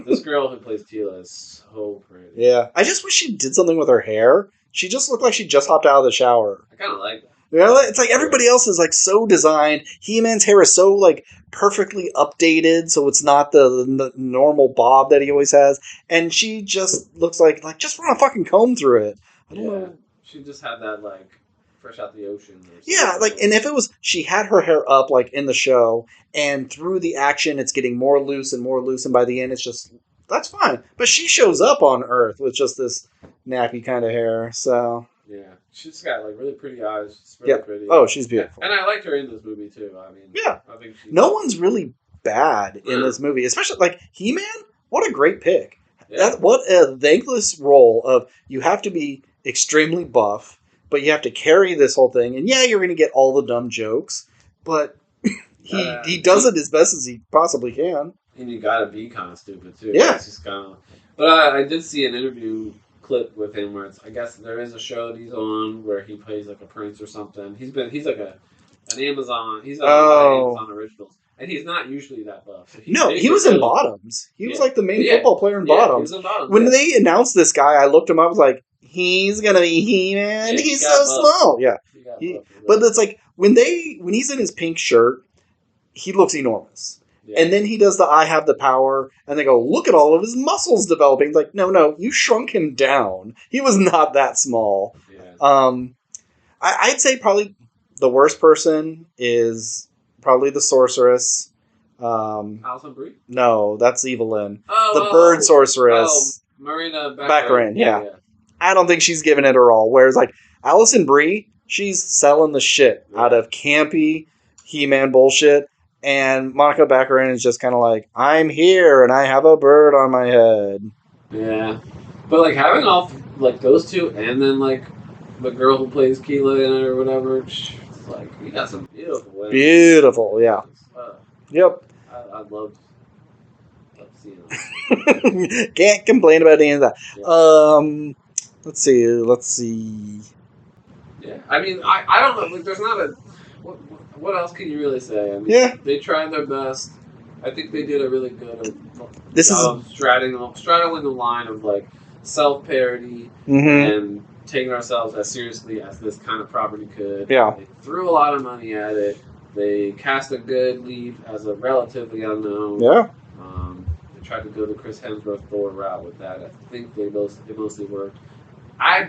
This girl who plays Tila is so pretty. Yeah. I just wish she did something with her hair. She just looked like she just hopped out of the shower. I kind of like that. It's like everybody else is like so designed. He-Man's hair is so like perfectly updated, so it's not the normal bob that he always has. And she just looks like just run a fucking comb through it. I don't know. She just had that like fresh out the ocean. Yeah, like, and if it was, she had her hair up like in the show, and through the action, it's getting more loose, and by the end, it's just that's fine. But she shows up on Earth with just this nappy kind of hair, so. Yeah, she's got like really pretty eyes. She's really pretty. Oh, she's beautiful. And I liked her in this movie too. I mean, I think no one's really bad in this movie, especially like He-Man. What a great pick! Yeah. What a thankless role of you have to be extremely buff, but you have to carry this whole thing, and you're going to get all the dumb jokes, but he does it as best as he possibly can. And you got to be kind of stupid too. Yeah, it's just kind of. But I did see an interview clip with him where I guess there is a show that he's on where he plays like a prince or something. He's like an Amazon. He's on Amazon Originals, And he's not usually that buff. So he was in Bottoms. He was like the main football player in Bottoms. He was in Bottoms. When they announced this guy, I looked him up. I was like, he's gonna be He-Man. He's so small. Yeah, but it's like when he's in his pink shirt, he looks enormous. Yeah. And then he does the I have the power, and they go, look at all of his muscles developing. It's like, no, you shrunk him down. He was not that small. Yeah. I'd say probably the worst person is probably the sorceress. Alison Brie? No, that's Evelyn. The bird sorceress. Marina Baccarin, yeah. I don't think she's giving it her all. Whereas, like, Alison Brie, she's selling the shit out of campy He-Man bullshit. And Monica Baccarin is just kind of like, I'm here and I have a bird on my head. Yeah. But, like, having all, like, those two and then, like, the girl who plays Keela in it or whatever, it's like, you got some beautiful women. Beautiful, yeah. Yep. I love seeing that. Can't complain about any of that. Yeah. Let's see. Yeah. I mean, I don't know. Like, there's not a... What else can you really say? I mean, they tried their best. I think they did a really good job straddling the line of like self-parody and taking ourselves as seriously as this kind of property could. Yeah. They threw a lot of money at it. They cast a good lead as a relatively unknown. Yeah. They tried to go the Chris Hemsworth Thor route with that. I think it mostly worked.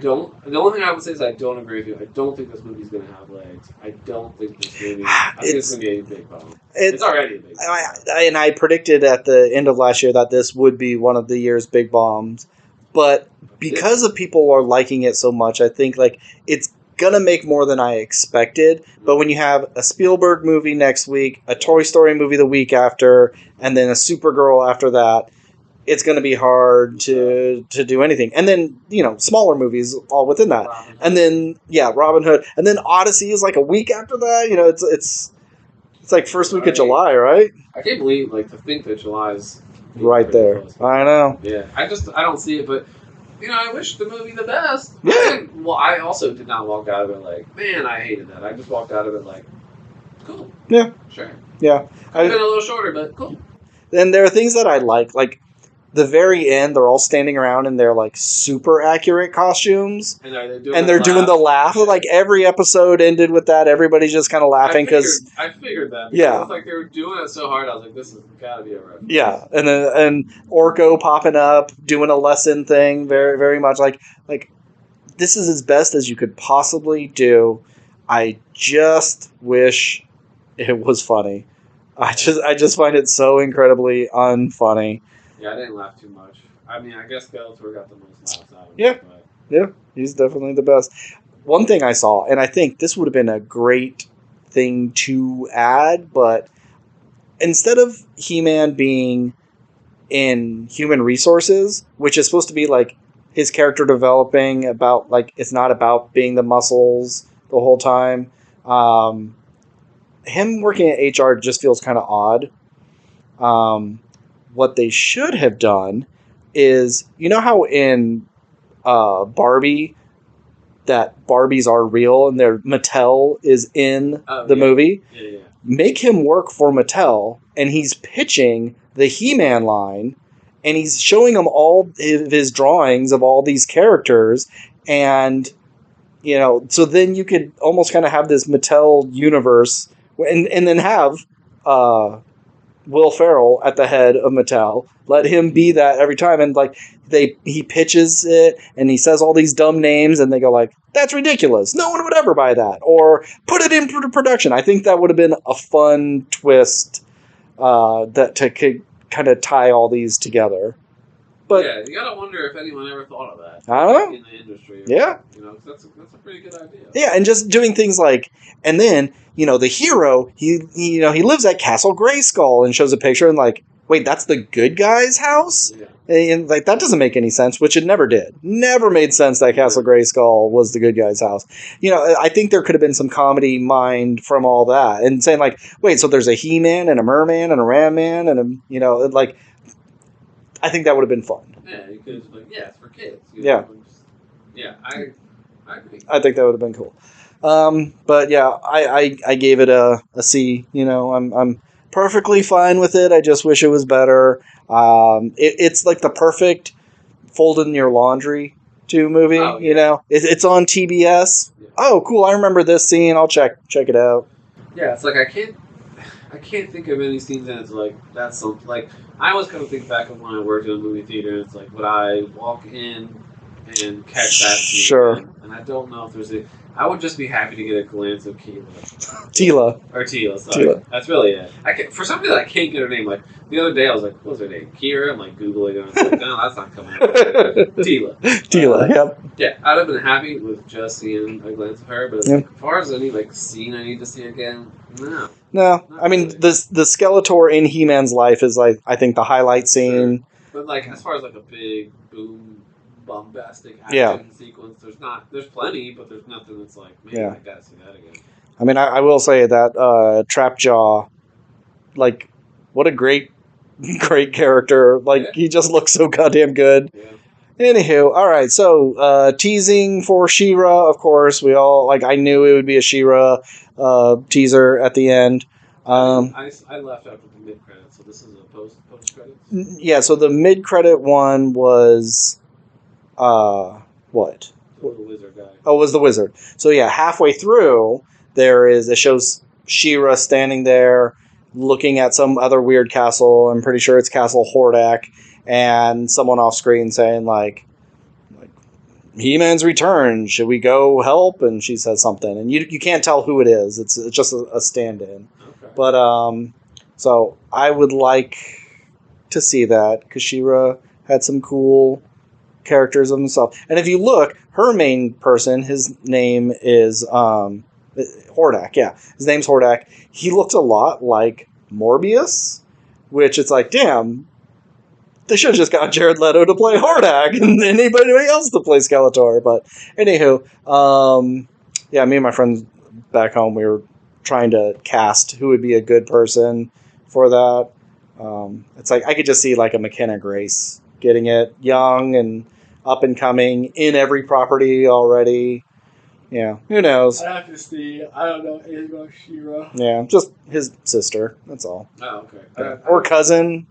The only thing I would say is I don't agree with you. I don't think this movie's going to have legs. I don't think this movie, I think it's going to be a big bomb. It's already a big bomb. And I predicted at the end of last year that this would be one of the year's big bombs. But because of people are liking it so much, I think like it's going to make more than I expected. But when you have a Spielberg movie next week, a Toy Story movie the week after, and then a Supergirl after that, it's going to be hard to do anything. And then, smaller movies all within that. And then, Robin Hood. And then Odyssey is like a week after that. It's like first week of July, right? I can't believe, to think that July is right there. Close. I know. Yeah. I don't see it, but, I wish the movie the best. Yeah. I also did not walk out of it like, man, I hated that. I just walked out of it like, cool. Yeah. Sure. Yeah. I've been a little shorter, but cool. And there are things that I like the very end, they're all standing around in their super accurate costumes, and they're doing the laugh. Like every episode ended with that. Everybody's just kind of laughing because I figured that. Yeah, it's like they were doing it so hard. I was like, "This has got to be a reference." Yeah, and Orko popping up, doing a lesson thing. Very very much like this is as best as you could possibly do. I just wish it was funny. I just find it so incredibly unfunny. Yeah, I didn't laugh too much. I mean, I guess Skeletor got the most laughs out of it. But... Yeah, he's definitely the best. One thing I saw, and I think this would have been a great thing to add, but instead of He-Man being in Human Resources, which is supposed to be his character developing about, it's not about being the muscles the whole time, him working at HR just feels kind of odd. What they should have done is, how in Barbie, that Barbies are real and their Mattel is in the movie? Yeah. Make him work for Mattel, and he's pitching the He-Man line, and he's showing them all of his drawings of all these characters, and, so then you could almost kind of have this Mattel universe, and then have... Will Ferrell at the head of Mattel. Let him be that every time, and he pitches it, and he says all these dumb names, and they go that's ridiculous. No one would ever buy that, or put it in production. I think that would have been a fun twist that to kind of tie all these together. But yeah, you gotta wonder if anyone ever thought of that. I don't know in the industry. Yeah, that's a pretty good idea. Yeah, and just doing things and then. The hero, he lives at Castle Grayskull and shows a picture and wait, that's the good guy's house? Yeah. And that doesn't make any sense, which it never did. Never made sense that Castle Grayskull was the good guy's house. I think there could have been some comedy mined from all that and saying wait, so there's a He-Man and a Merman and a Ram Man and I think that would have been fun. Yeah, you could have it's for kids. Yeah. I agree. I think that would have been cool. But yeah, I gave it a C. I'm perfectly fine with it. I just wish it was better. It's like the perfect fold in your laundry movie. Oh, yeah. You know, it's on TBS. Yeah. Oh, cool! I remember this scene. I'll check it out. Yeah, it's like I can't think of any scenes that it's like that's something like I always kind of think back of when I worked in a movie theater. And it's like would I walk in and catch that scene Sure. again? And I don't know if there's a. I would just be happy to get a glance of Tila. Tila, sorry. Tila. That's really it. For some reason I can't get her name. Like the other day I was like, what was her name? Kira? I'm like Googling it. I was like, no, that's not coming up. Tila. Yep. Yeah, I'd have been happy with just seeing a glance of her, but it's like, as far as any like scene I need to see again, no. No, I mean the Skeletor in He-Man's life is like I think the highlight scene. Sure. But like as far as like a big boom bombastic action sequence, there's plenty, but there's nothing that's like man, I gotta see that again. I mean I will say that Trapjaw, like what a great character. Like he just looks so goddamn good. Yeah. Anywho, all right. So teasing for She-Ra, of course. We all I knew it would be a She-Ra teaser at the end. I left after the mid credits, so this is a post credits. Yeah. So the mid credit one was what? The little wizard guy. Oh, it was the wizard. So yeah, halfway through it shows She-Ra standing there looking at some other weird castle. I'm pretty sure it's Castle Hordak. And someone off screen saying like He-Man's returned. Should we go help? And she says something, and you can't tell who it is. It's just a stand-in. Okay. But so I would like to see that because She-Ra had some cool characters of himself. And if you look, her main person, his name is Hordak. Yeah, his name's Hordak. He looks a lot like Morbius, which it's like, damn. They should have just got Jared Leto to play Hordak and anybody else to play Skeletor. But anywho, yeah, me and my friends back home, we were trying to cast who would be a good person for that. It's like I could just see like a McKenna Grace getting it, young and up and coming in every property already. Yeah, who knows? I have to see. I don't know anything about She-Ra. Yeah, just his sister. That's all. Oh, okay. Or cousin.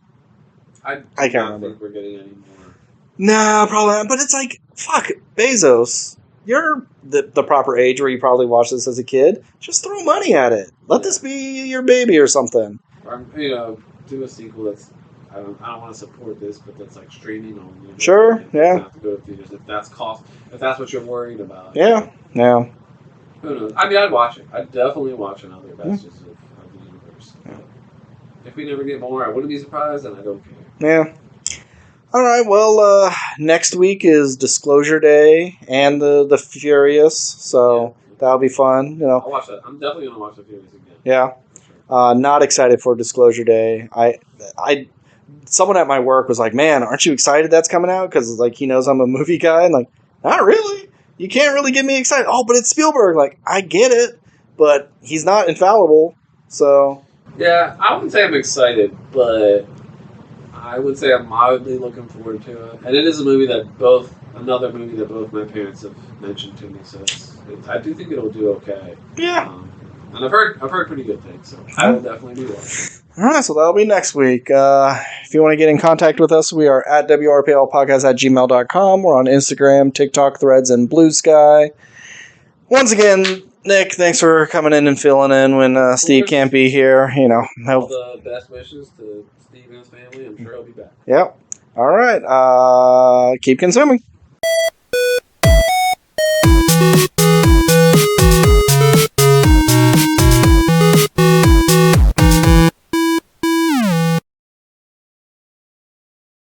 I can't remember. Think we're getting any more. Nah, probably not. But it's like, fuck, Bezos. You're the proper age where you probably watched this as a kid. Just throw money at it. Let this be your baby or something. Or, do a sequel that's. I don't want to support this, but that's like streaming only. Sure, yeah. Have to go to theaters if that's cost. If that's what you're worried about. Yeah. Who knows? I mean, I'd watch it. I'd definitely watch another Bastards of the Universe. Yeah. If we never get more, I wouldn't be surprised, and I don't care. Yeah. All right. Well, next week is Disclosure Day and the Furious, so that'll be fun. I'll watch that. I'm definitely gonna watch the Furious again. Yeah. Sure. Not excited for Disclosure Day. Someone at my work was like, "Man, aren't you excited that's coming out?" Because like he knows I'm a movie guy, and like, not really. You can't really get me excited. Oh, but it's Spielberg. Like, I get it, but he's not infallible. So. Yeah, I wouldn't say I'm excited, but I would say I'm mildly looking forward to it. And it is another movie that both my parents have mentioned to me, so I do think it'll do okay. Yeah. And I've heard pretty good things, so I will definitely be watching. All right, so that'll be next week. If you want to get in contact with us, we are at WRPLpodcast@gmail.com. We're on Instagram, TikTok, Threads, and Blue Sky. Once again, Nick, thanks for coming in and filling in when Steve can't be here. All the best wishes to Steve and his family. I'm sure he'll be back. Yep. All right. Keep consuming.